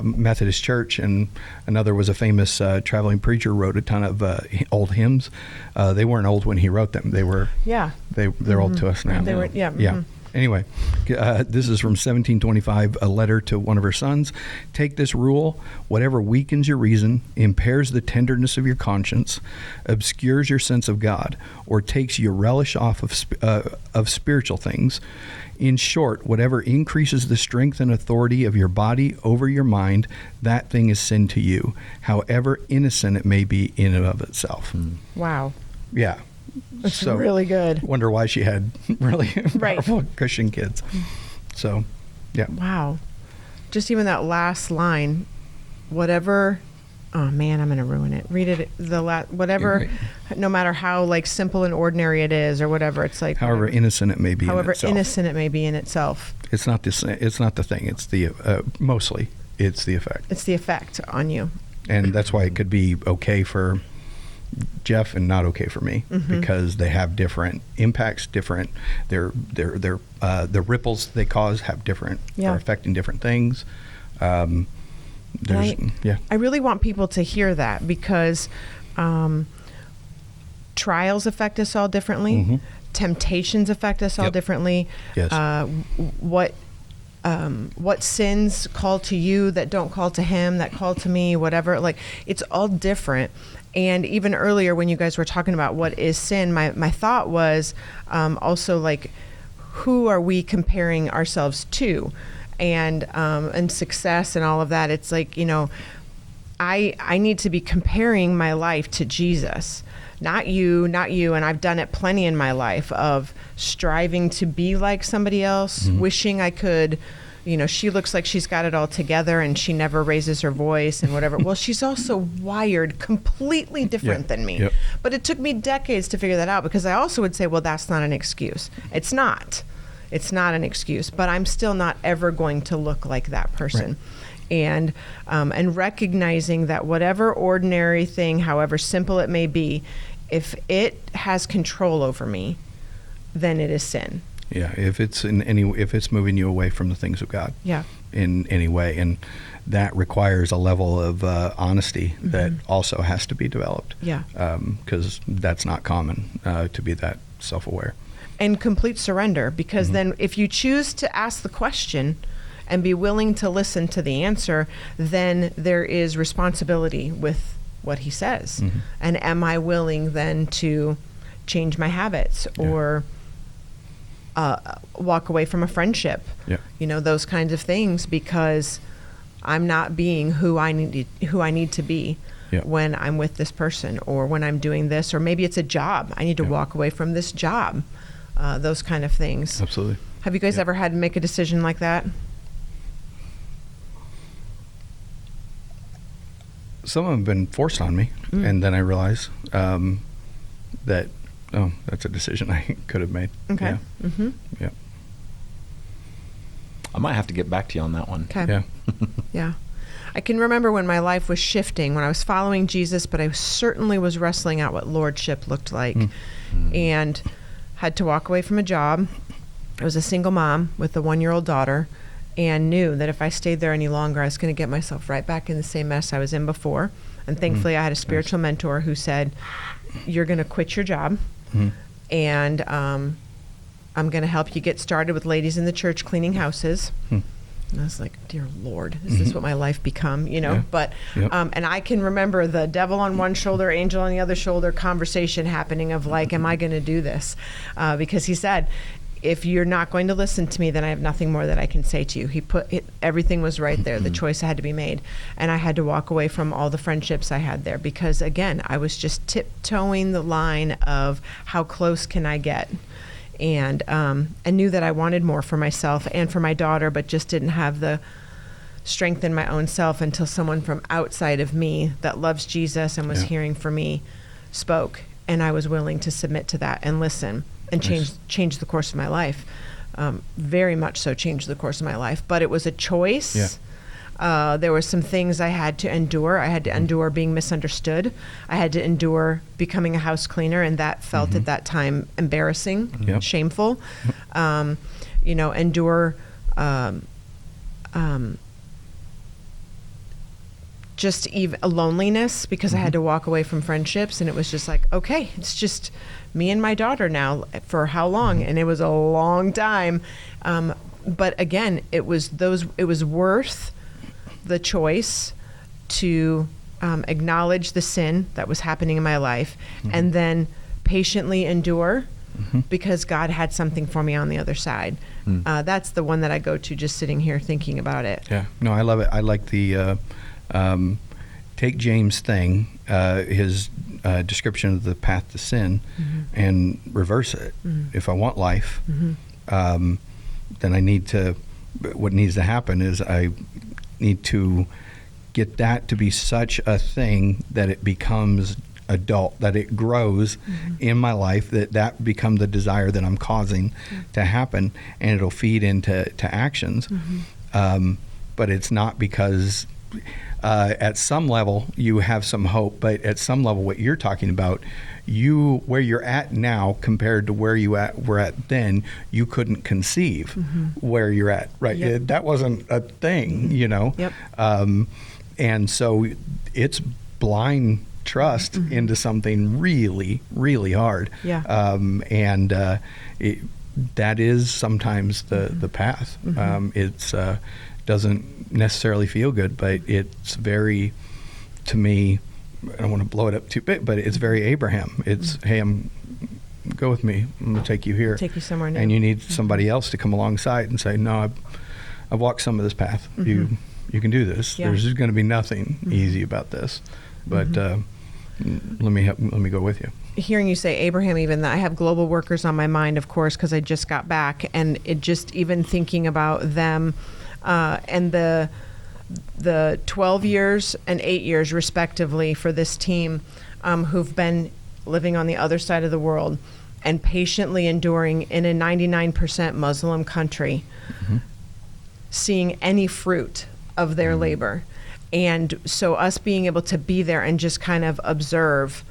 Methodist Church, and another was a famous traveling preacher. Wrote a ton of old hymns. They weren't old when he wrote them. They were. Yeah. They're old to us now. They were. Yeah. Anyway, this is from 1725, a letter to one of her sons. Take this rule: whatever weakens your reason, impairs the tenderness of your conscience, obscures your sense of God, or takes your relish off of spiritual things. In short, whatever increases the strength and authority of your body over your mind, that thing is sin to you, however innocent it may be in and of itself. Wow. Yeah. It's really good. Wonder why she had really Right. powerful Christian kids. So, yeah. Wow. Just even that last line, whatever. Oh man, I'm going to ruin it. Read it. Whatever, You're right. no matter how like simple and ordinary it is, or whatever. It's like However innocent it may be. however in itself. innocent it may be in itself. It's not this. It's not the thing. It's the mostly. It's the effect. It's the effect on you. And that's why it could be okay for Geoff and not okay for me, because they have different impacts, different the ripples they cause have different Yeah. are affecting different things. There's I really want people to hear that, because trials affect us all differently. Temptations affect us all Yep. differently. Yes. What sins call to you that don't call to him, that call to me, whatever, like it's all different. And even earlier when you guys were talking about what is sin, my thought was also like, who are we comparing ourselves to? And success and all of that. It's like, you know, I need to be comparing my life to Jesus, not you. And I've done it plenty in my life of striving to be like somebody else, wishing I could, you know, she looks like she's got it all together and she never raises her voice and whatever. Well, she's also wired completely different than me. Yep. But it took me decades to figure that out, because I also would say, well, that's not an excuse. It's not. It's not an excuse, but I'm still not ever going to look like that person. Right. And recognizing that whatever ordinary thing, however simple it may be, if it has control over me, then it is sin. Yeah, if it's moving you away from the things of God. Yeah. In any way, and that requires a level of honesty that also has to be developed. Yeah. Because that's not common to be that self-aware. And complete surrender, because then if you choose to ask the question and be willing to listen to the answer, then there is responsibility with what he says. And am I willing then to change my habits or walk away from a friendship? Yeah. You know, those kinds of things, because I'm not being who I need to be when I'm with this person, or when I'm doing this, or maybe it's a job. I need to walk away from this job. Those kind of things. Absolutely. Have you guys ever had to make a decision like that? Some of them have been forced on me, and then I realize that that's a decision I could have made. Okay. Yeah. Yeah. I might have to get back to you on that one. Okay. Yeah. Yeah. I can remember when my life was shifting, when I was following Jesus, but I certainly was wrestling out what lordship looked like, and had to walk away from a job. I was a single mom with a 1-year-old daughter, and knew that if I stayed there any longer, I was going to get myself right back in the same mess I was in before. And thankfully, I had a spiritual mentor who said, you're going to quit your job, and I'm going to help you get started with ladies in the church cleaning houses. And I was like, dear Lord, is this what my life become? You know, Yeah. but, Yep. and I can remember the devil on one shoulder, angel on the other shoulder conversation happening of like, am I going to do this? Because he said, if you're not going to listen to me, then I have nothing more that I can say to you. He put it, everything was right there. The choice had to be made. And I had to walk away from all the friendships I had there, because again, I was just tiptoeing the line of how close can I get? And I knew that I wanted more for myself and for my daughter, but just didn't have the strength in my own self until someone from outside of me that loves Jesus and was hearing from me spoke. And I was willing to submit to that and listen and change the course of my life. Very much so changed the course of my life. But it was a choice. Yeah. There were some things I had to endure. I had to endure being misunderstood. I had to endure becoming a house cleaner, and that felt at that time embarrassing, Yep. shameful. You know, endure just even a loneliness, because I had to walk away from friendships, and it was just like, okay, it's just me and my daughter now for how long? And it was a long time. But again, it was worth the choice to acknowledge the sin that was happening in my life, and then patiently endure, because God had something for me on the other side. That's the one that I go to just sitting here thinking about it. Yeah. No, I love it. I like the take James' thing his description of the path to sin and reverse it. If I want life, then I need to. What needs to happen is I need to get that to be such a thing that it becomes adult, that it grows in my life, that become the desire that I'm causing to happen, and it'll feed into actions. But it's not because at some level you have some hope, but at some level what you're talking about, where you're at now compared to where you were at then, you couldn't conceive where you're at, right? Yep. That wasn't a thing, you know. Yep. And so it's blind trust into something really, really hard. Yeah. That is sometimes the path. It's doesn't necessarily feel good, but it's very, to me, I don't want to blow it up too big, but it's very Abraham. It's, hey, go with me. I'm going to take you here. Take you somewhere new. And you need somebody else to come alongside and say, no, I've walked some of this path. You can do this. Yeah. There's going to be nothing easy about this, but let me go with you. Hearing you say Abraham, even I have global workers on my mind, of course, because I just got back, and it just even thinking about them and the 12 years and 8 years respectively for this team who've been living on the other side of the world and patiently enduring in a 99% Muslim country, seeing any fruit of their labor. And so us being able to be there and just kind of observe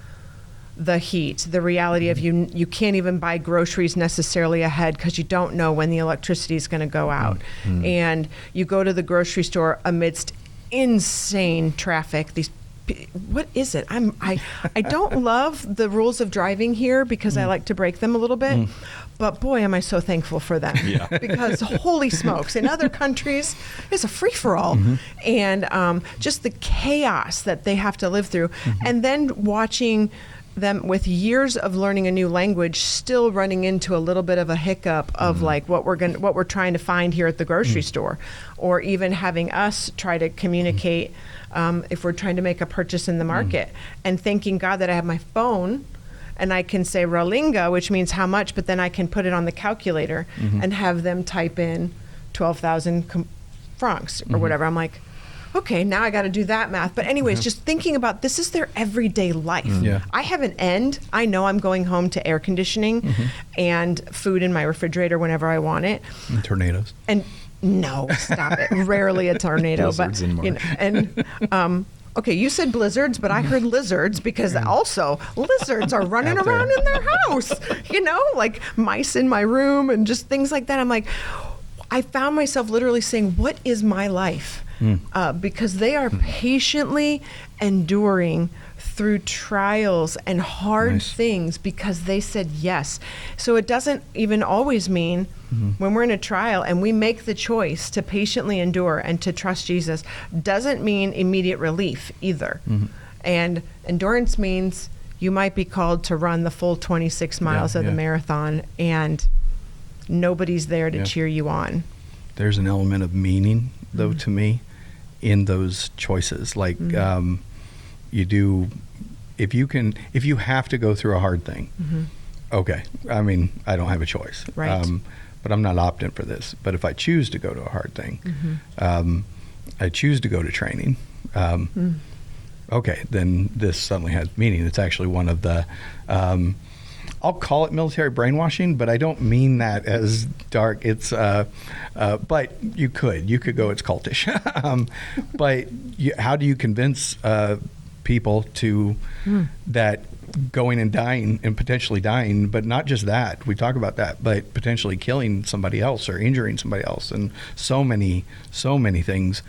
the heat, the reality of you can't even buy groceries necessarily ahead because you don't know when the electricity is going to go out. And you go to the grocery store amidst insane traffic. What is it? I don't love the rules of driving here because I like to break them a little bit, but boy, am I so thankful for them. Yeah. Because holy smokes, in other countries, it's a free-for-all. And just the chaos that they have to live through. And then watching them with years of learning a new language still running into a little bit of a hiccup of like what we're trying to find here at the grocery store, or even having us try to communicate if we're trying to make a purchase in the market, and thanking God that I have my phone and I can say Ralinga, which means how much, but then I can put it on the calculator and have them type in 12,000 francs or whatever. I'm like, okay, now I got to do that math. But anyways, just thinking about this is their everyday life. Yeah. I have an end. I know I'm going home to air conditioning and food in my refrigerator whenever I want it. And tornadoes. And no, stop it. Rarely a tornado. Blizzards in March. You know, and okay, you said blizzards, but I heard lizards because also lizards are running Out there. around in their house, you know, like mice in my room and just things like that. I'm like, I found myself literally saying, what is my life? Because they are patiently enduring through trials and hard things because they said yes. So it doesn't even always mean when we're in a trial and we make the choice to patiently endure and to trust Jesus, doesn't mean immediate relief either. And endurance means you might be called to run the full 26 miles of the marathon and nobody's there to cheer you on. There's an element of meaning, though, to me, in those choices. Like you do, if you have to go through a hard thing, okay. I mean, I don't have a choice. Right. But I'm not opting for this. But if I choose to go to a hard thing, I choose to go to training. Okay, then this suddenly has meaning. It's actually one of the, I'll call it military brainwashing, but I don't mean that as dark. It's, but you could go, it's cultish. But how do you convince people to that going and dying and potentially dying, but not just that, we talk about that, but potentially killing somebody else or injuring somebody else, and so many things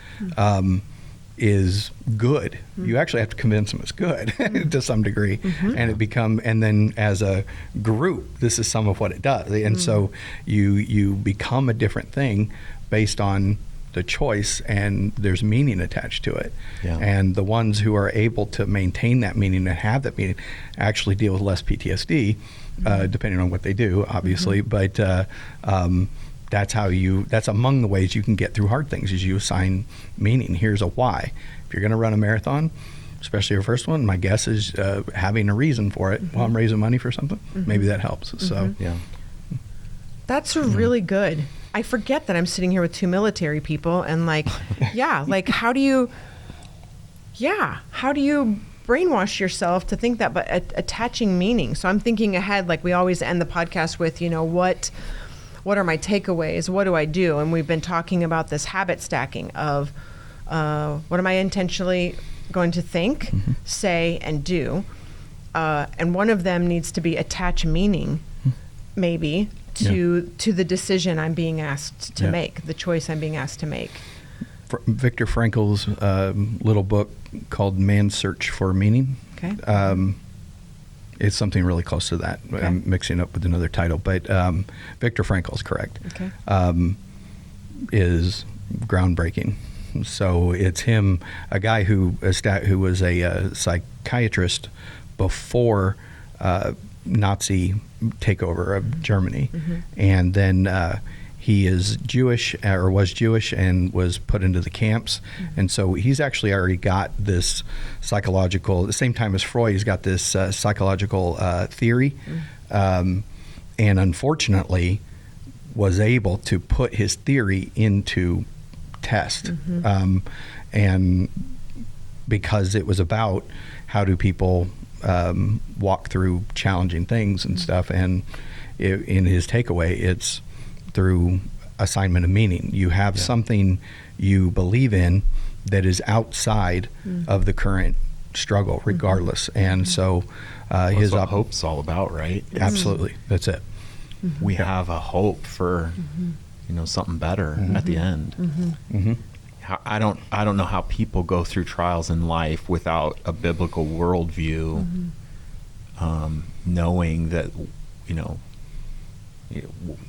is good. You actually have to convince them it's good to some degree, and then as a group, this is some of what it does, and so you become a different thing based on the choice, and there's meaning attached to it. And the ones who are able to maintain that meaning and have that meaning actually deal with less PTSD, depending on what they do, obviously. But that's among the ways you can get through hard things, is you assign meaning. Here's a why. If you're going to run a marathon, especially your first one, my guess is having a reason for it. While I'm raising money for something, maybe that helps. So Yeah. That's really good. I forget that I'm sitting here with two military people and like, like how do you brainwash yourself to think that, but attaching meaning. So I'm thinking ahead, like we always end the podcast with, what are my takeaways? What do I do? And we've been talking about this habit stacking of what am I intentionally going to think, say, and do? And one of them needs to be attach meaning, maybe, to the decision I'm being asked to make, the choice I'm being asked to make. Viktor Frankl's little book called Man's Search for Meaning. Okay. It's something really close to that. Okay. I'm mixing up with another title, but Viktor Frankl's correct. Okay. Is groundbreaking. So it's him, a guy who was a psychiatrist before Nazi takeover of Germany, and then he is Jewish or was Jewish and was put into the camps, and so he's actually already got this psychological. At the same time as Freud, he's got this psychological theory, and unfortunately, was able to put his theory into test, and because it was about how do people walk through challenging things and stuff, and in his takeaway, it's through assignment of meaning. You have something you believe in that is outside of the current struggle, regardless, and so That's what hope's all about, right? Absolutely, that's it. We have a hope for something better at the end. I don't know how people go through trials in life without a biblical worldview, knowing that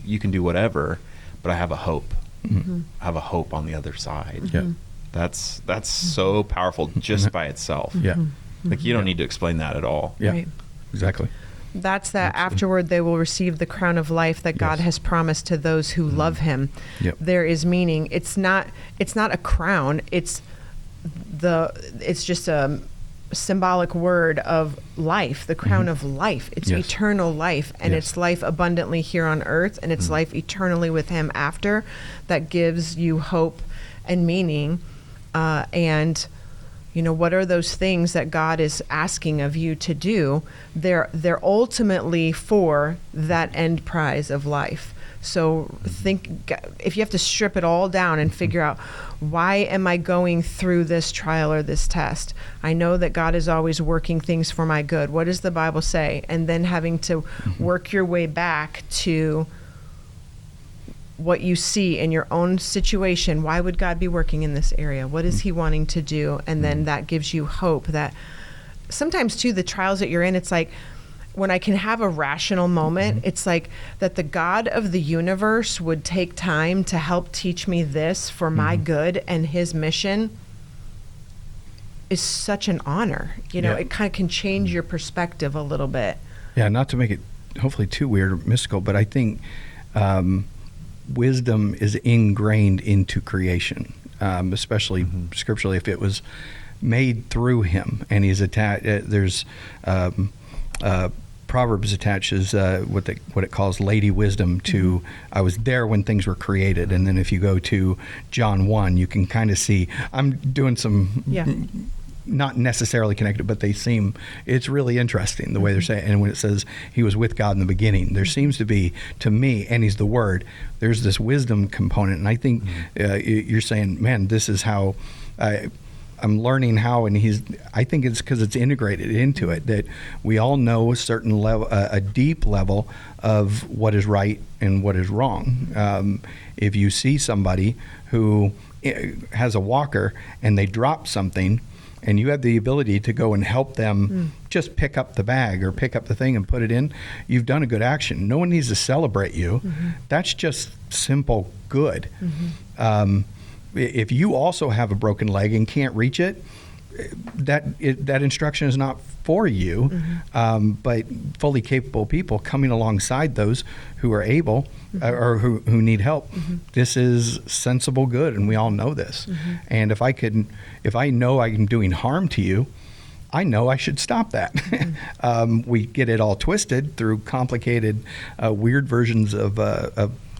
you can do whatever, but I have a hope. I have a hope on the other side. Yeah. That's so powerful just by itself. Yeah. Like you don't need to explain that at all. Yeah. Right. Exactly. That's that afterward they will receive the crown of life that God has promised to those who love him. Yep. There is meaning. It's not a crown. It's just a symbolic word of life, the crown of life. It's eternal life, and it's life abundantly here on earth, and it's life eternally with him after, that gives you hope and meaning. And what are those things that God is asking of you to do? They're ultimately for that end prize of life. So think, if you have to strip it all down and figure out, why am I going through this trial or this test? I know that God is always working things for my good. What does the Bible say? And then having to work your way back to what you see in your own situation. Why would God be working in this area? What is he wanting to do? And then that gives you hope that sometimes too, the trials that you're in, it's like, when I can have a rational moment, it's like that the God of the universe would take time to help teach me this for my good, and his mission is such an honor. It kind of can change your perspective a little bit. Yeah, not to make it hopefully too weird or mystical, but I think wisdom is ingrained into creation, especially scripturally, if it was made through him and he's attached. There's Proverbs attaches what it calls lady wisdom to I was there when things were created. And then if you go to John 1, you can kind of see, I'm doing some not necessarily connected, but it's really interesting the way they're saying. And when it says he was with God in the beginning, there seems to be, to me, and he's the word, there's this wisdom component. And I think you're saying, man, this is how I'm learning how, and I think it's because it's integrated into it, that we all know a certain level, a deep level of what is right and what is wrong. If you see somebody who has a walker and they drop something, and you have the ability to go and help them just pick up the bag or pick up the thing and put it in, you've done a good action. No one needs to celebrate you. That's just simple good. If you also have a broken leg and can't reach it, that instruction is not for you, but fully capable people coming alongside those who are able or who need help. This is sensible good, and we all know this. And if I know I'm doing harm to you, I know I should stop that. We get it all twisted through complicated, weird versions of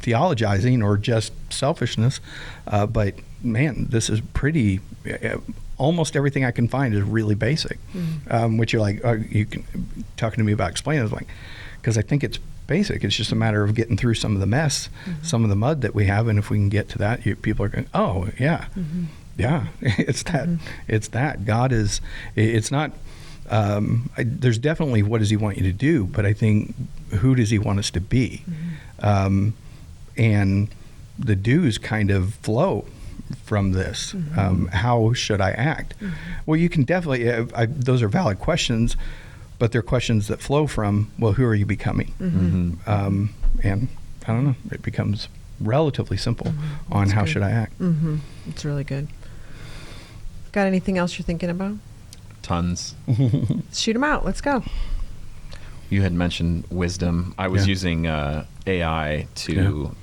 theologizing or just selfishness. But man, this is pretty. Almost everything I can find is really basic. Which you're like, you can talking to me about explaining. I was like, because I think it's basic. It's just a matter of getting through some of the mess, some of the mud that we have, and if we can get to that, people are going, oh yeah. Yeah, it's that. It's that. God is. It's not. There's definitely what does He want you to do, but I think who does He want us to be, and the do's kind of flow from this. How should I act? Well, you can definitely. Those are valid questions, but they're questions that flow from well, who are you becoming? And I don't know. It becomes relatively simple on That's how good. should I act. It's really good. Got anything else you're thinking about? Tons. Shoot them out. Let's go. You had mentioned wisdom. I was using AI to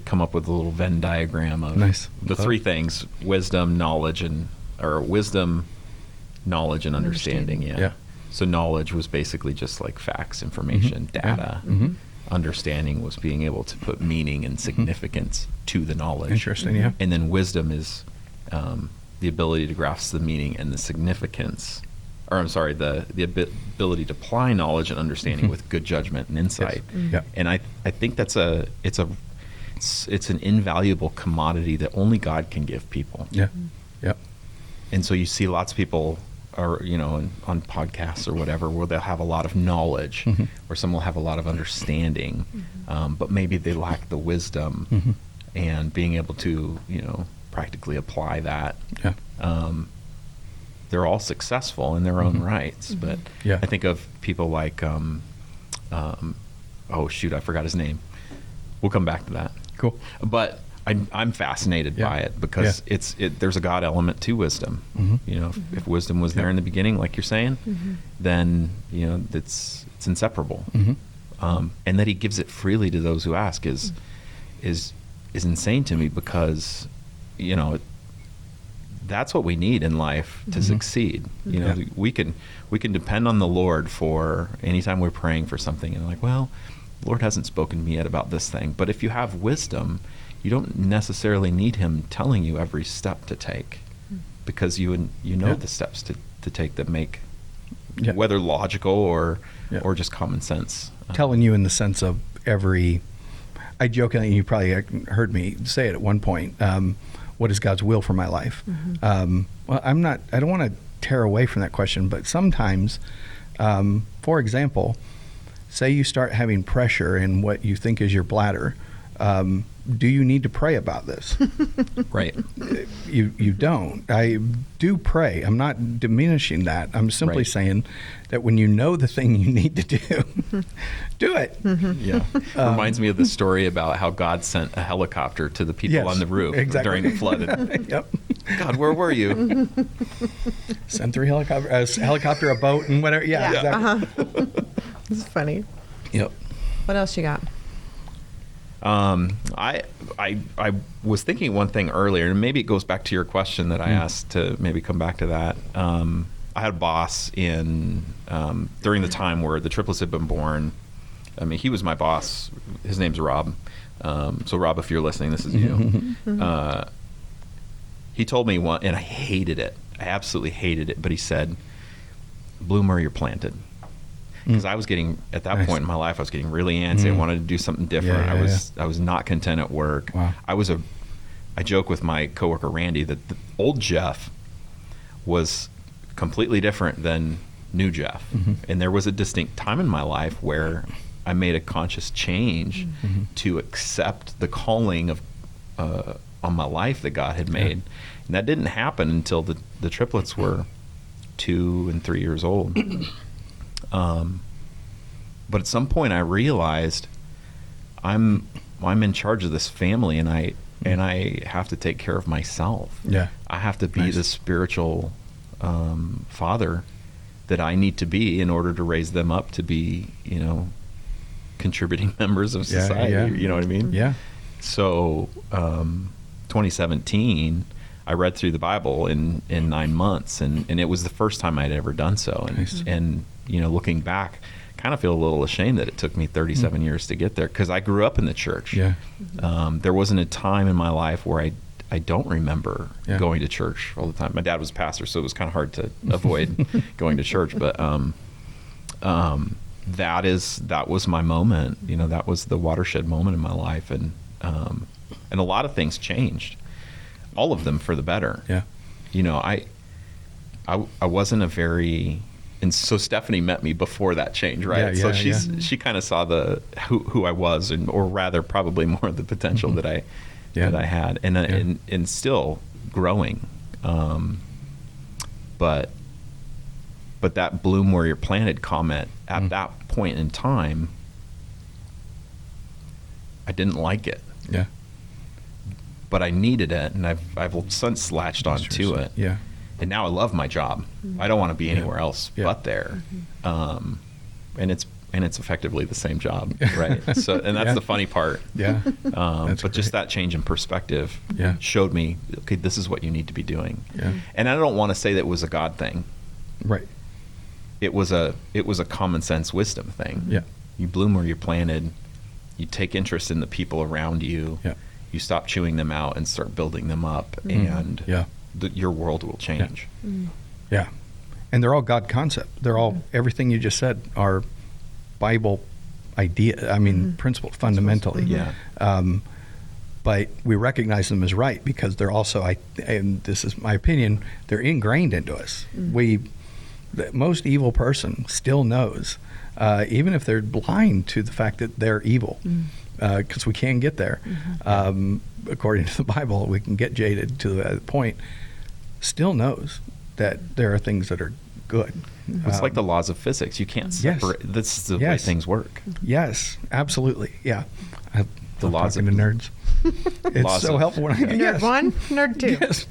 come up with a little Venn diagram of the three things: wisdom, knowledge, and understanding. Yeah. So knowledge was basically just like facts, information, data. Understanding was being able to put meaning and significance to the knowledge. Interesting. Yeah. And then wisdom is the ability to grasp the meaning and the significance, or I'm sorry, the ability to apply knowledge and understanding with good judgment and insight. Yeah. And I think it's an invaluable commodity that only God can give people. Yeah. Yep. And so you see lots of people are, on podcasts or whatever, where they'll have a lot of knowledge or some will have a lot of understanding, but maybe they lack the wisdom and being able to, practically apply that. Yeah. They're all successful in their own rights, but Yeah. I think of people like, oh shoot, I forgot his name. We'll come back to that. Cool. But I'm fascinated by it because there's a God element to wisdom. If wisdom was there in the beginning, like you're saying, then it's inseparable. And that He gives it freely to those who ask is insane to me because that's what we need in life to succeed. We can depend on the Lord for anytime we're praying for something and like, well, the Lord hasn't spoken to me yet about this thing. But if you have wisdom, you don't necessarily need Him telling you every step to take because you know the steps to take that make whether logical or just common sense. Telling you in the sense of I jokingly, you probably heard me say it at one point, what is God's will for my life? Well, I don't want to tear away from that question, but sometimes, for example, say you start having pressure in what you think is your bladder, do you need to pray about this? Right. You don't. I do pray. I'm not diminishing that. I'm simply saying that when you know the thing you need to do it. Yeah. Reminds me of the story about how God sent a helicopter to the people on the roof during the flood. Yep. God, where were you? Send 3 helicopter, a boat, and whatever. Yeah. Exactly. This is funny. Yep. What else you got? I was thinking one thing earlier, and maybe it goes back to your question that I asked to maybe come back to that. I had a boss during the time where the triplets had been born. I mean, he was my boss. His name's Rob. So Rob, if you're listening, this is you. He told me one, and I hated it. I absolutely hated it. But he said, "Bloom where you're planted." Because I was getting, at that point in my life, I was getting really antsy. I wanted to do something different. I was not content at work. Wow. I joke with my coworker Randy that the old Geoff was completely different than new Geoff. And there was a distinct time in my life where I made a conscious change to accept the calling of on my life that God had made. And that didn't happen until the triplets were 2 and 3 years old. But at some point I realized I'm in charge of this family, and I have to take care of myself. Yeah. I have to be the spiritual father that I need to be in order to raise them up to be, contributing members of society. You know what I mean? Yeah. So 2017, I read through the Bible in 9 months, and it was the first time I'd ever done so. And, Nice. and looking back, kind of feel a little ashamed that it took me 37 years to get there, because I grew up in the church. Yeah. There wasn't a time in my life where I don't remember Yeah. going to church all the time. My dad was a pastor, so it was kind of hard to avoid going to church. But that was my moment. That was the watershed moment in my life, and a lot of things changed. All of them for the better. Yeah. I wasn't a very, and so Stephanie met me before that change, right? Yeah, so yeah, she kind of saw who I was, or rather probably more the potential that I had, and still growing. But that bloom where you're planted comment at that point in time, I didn't like it. Yeah. But I needed it, and I've since latched on to it. Yeah. And now I love my job. I don't want to be anywhere else but there. And it's effectively the same job, right? So, and that's the funny part. Yeah. But just that change in perspective showed me, okay, this is what you need to be doing. Yeah. And I don't want to say that it was a God thing. Right. It was a common sense wisdom thing. Yeah. You bloom where you're planted. You take interest in the people around you. Yeah. You stop chewing them out and start building them up, and your world will change. Yeah. And they're all God concept. They're all, everything you just said are Bible idea. I mean, principle fundamentally. Yeah. But we recognize them as right because they're also, and this is my opinion, they're ingrained into us. The most evil person still knows, even if they're blind to the fact that they're evil, because we can get there. According to the Bible, we can get jaded to the point, still knows that there are things that are good. It's like the laws of physics. You can't separate. This is the way things work. Yes, absolutely. Yeah. The laws talking of to nerds. It's so helpful when I Nerd 1, nerd 2. Yes.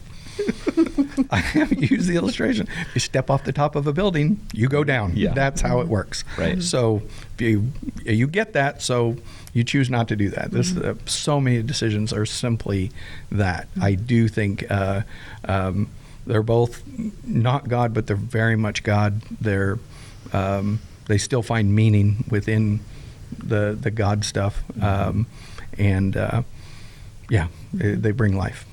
I have used the illustration. You step off the top of a building, you go down. Yeah. That's how it works. Right. So if you get that, so you choose not to do that. This so many decisions are simply that. I do think they're both not God, but they're very much God. They still find meaning within the God stuff, they bring life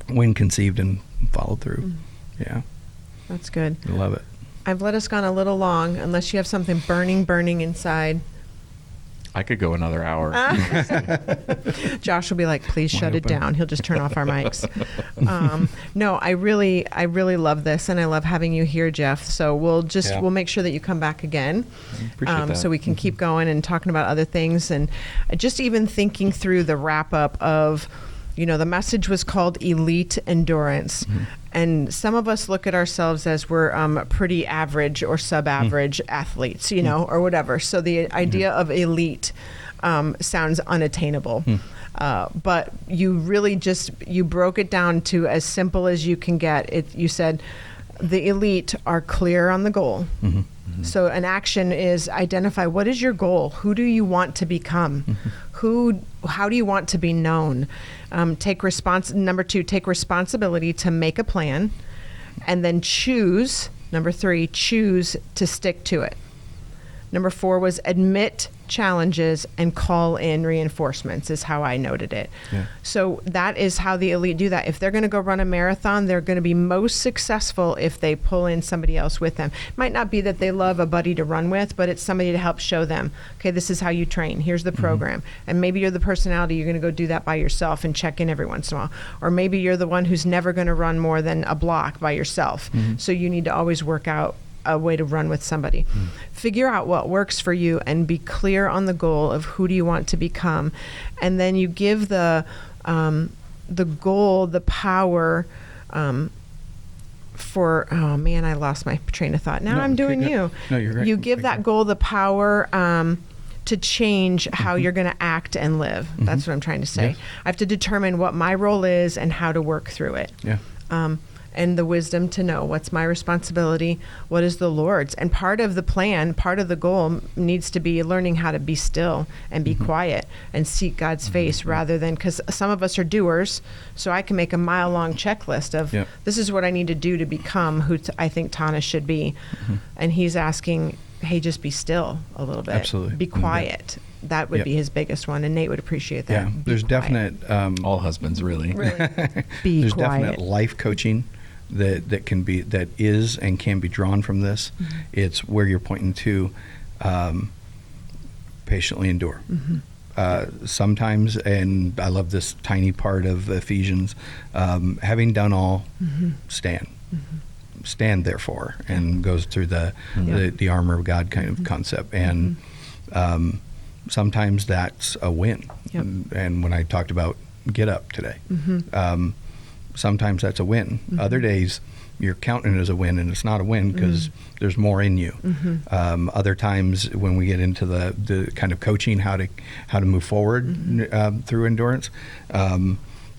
when conceived and followed through. Yeah, That's good. I love it. I've let us gone a little long, unless you have something burning inside. I could go another hour. Josh will be like, please Wide shut it open. down. He'll just turn off our mics. No, I really love this, and I love having you here, Geoff. So we'll make sure that you come back again, Appreciate that. so we can keep going and talking about other things, and just even thinking through the wrap up of, the message was called Elite Endurance. And some of us look at ourselves as we're pretty average or sub-average athletes, or whatever. So the idea of elite sounds unattainable. But you really you broke it down to as simple as you can get. You said the elite are clear on the goal. So an action is identify what is your goal? Who do you want to become? How do you want to be known? Number 2, take responsibility to make a plan, and then choose. Number 3, choose to stick to it. Number 4 was admit challenges and call in reinforcements, is how I noted it. Yeah. So that is how the elite do that. If they're going to go run a marathon, they're going to be most successful if they pull in somebody else with them. Might not be that they love a buddy to run with, but it's somebody to help show them, okay, this is how you train. Here's the program. And maybe you're the personality, you're going to go do that by yourself and check in every once in a while. Or maybe you're the one who's never going to run more than a block by yourself. So you need to always work out a way to run with somebody. Figure out what works for you and be clear on the goal of who do you want to become. And then you give the goal, the power for, oh man, I lost my train of thought. Now I'm doing you. No, you're right. You give that goal the power to change how you're going to act and live. That's what I'm trying to say. Yes. I have to determine what my role is and how to work through it. Yeah. and the wisdom to know what's my responsibility, what is the Lord's. And part of the plan, part of the goal needs to be learning how to be still and be quiet and seek God's face rather than, because some of us are doers, so I can make a mile-long checklist of this is what I need to do to become who I think Tana should be. And he's asking, hey, just be still a little bit. Absolutely. Be quiet. That would be his biggest one, and Nate would appreciate that. Yeah, there's quiet. definite All husbands, really. Be there's quiet. definite life coaching that can be, that is and can be drawn from this. It's where you're pointing to patiently endure. Sometimes, and I love this tiny part of Ephesians, having done all, stand. Stand therefore, and goes through the armor of God kind of concept. And sometimes that's a win. And when I talked about get up today, sometimes that's a win. Other days you're counting it as a win, and it's not a win because there's more in you. Other times when we get into the kind of coaching how to move forward through endurance,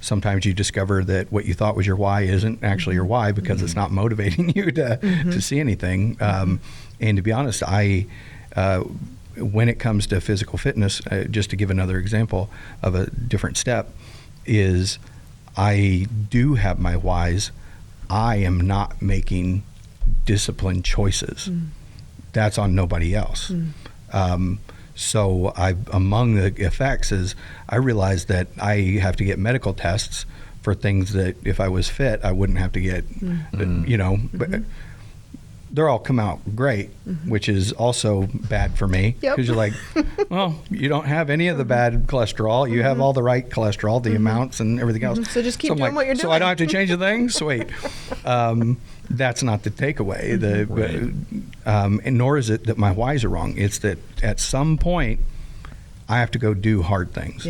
sometimes you discover that what you thought was your why isn't actually your why because it's not motivating you to see anything. And to be honest, when it comes to physical fitness, just to give another example of a different step, is I do have my whys. I am not making disciplined choices. That's on nobody else. So among the effects is I realized that I have to get medical tests for things that if I was fit, I wouldn't have to get, but they're all come out great, which is also bad for me because you're like, well, you don't have any of the bad cholesterol. You have all the right cholesterol, the amounts and everything else. So just keep doing what you're doing. So I don't have to change a thing? Sweet. That's not the takeaway. And nor is it that my whys are wrong. It's that at some point I have to go do hard things.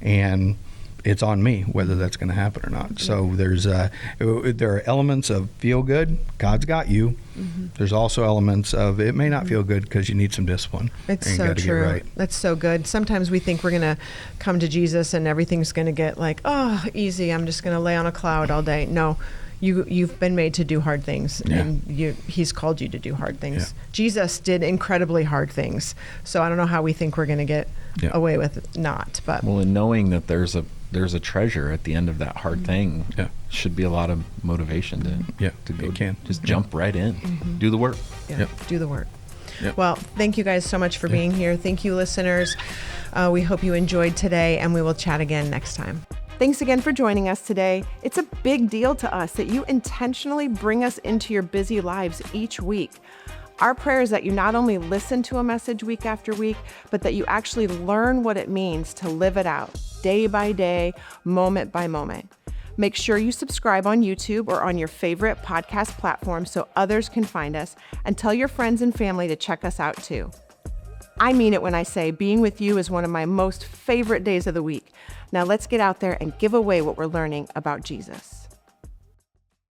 And it's on me whether that's going to happen or not. So there are elements of feel good, God's got you. There's also elements of it may not feel good because you need some discipline. It's and you so gotta true. Get right. That's so good. Sometimes we think we're going to come to Jesus and everything's going to get like, oh, easy. I'm just going to lay on a cloud all day. No. You've been made to do hard things, and he's called you to do hard things. Jesus did incredibly hard things. So I don't know how we think we're going to get away with not. But in knowing that there's a treasure at the end of that hard thing, should be a lot of motivation to go. Just jump right in, do the work. Do the work. Well, thank you guys so much for being here. Thank you, listeners. We hope you enjoyed today, and we will chat again next time. Thanks again for joining us today. It's a big deal to us that you intentionally bring us into your busy lives each week. Our prayer is that you not only listen to a message week after week, but that you actually learn what it means to live it out day by day, moment by moment. Make sure you subscribe on YouTube or on your favorite podcast platform so others can find us, and tell your friends and family to check us out too. I mean it when I say being with you is one of my most favorite days of the week. Now let's get out there and give away what we're learning about Jesus.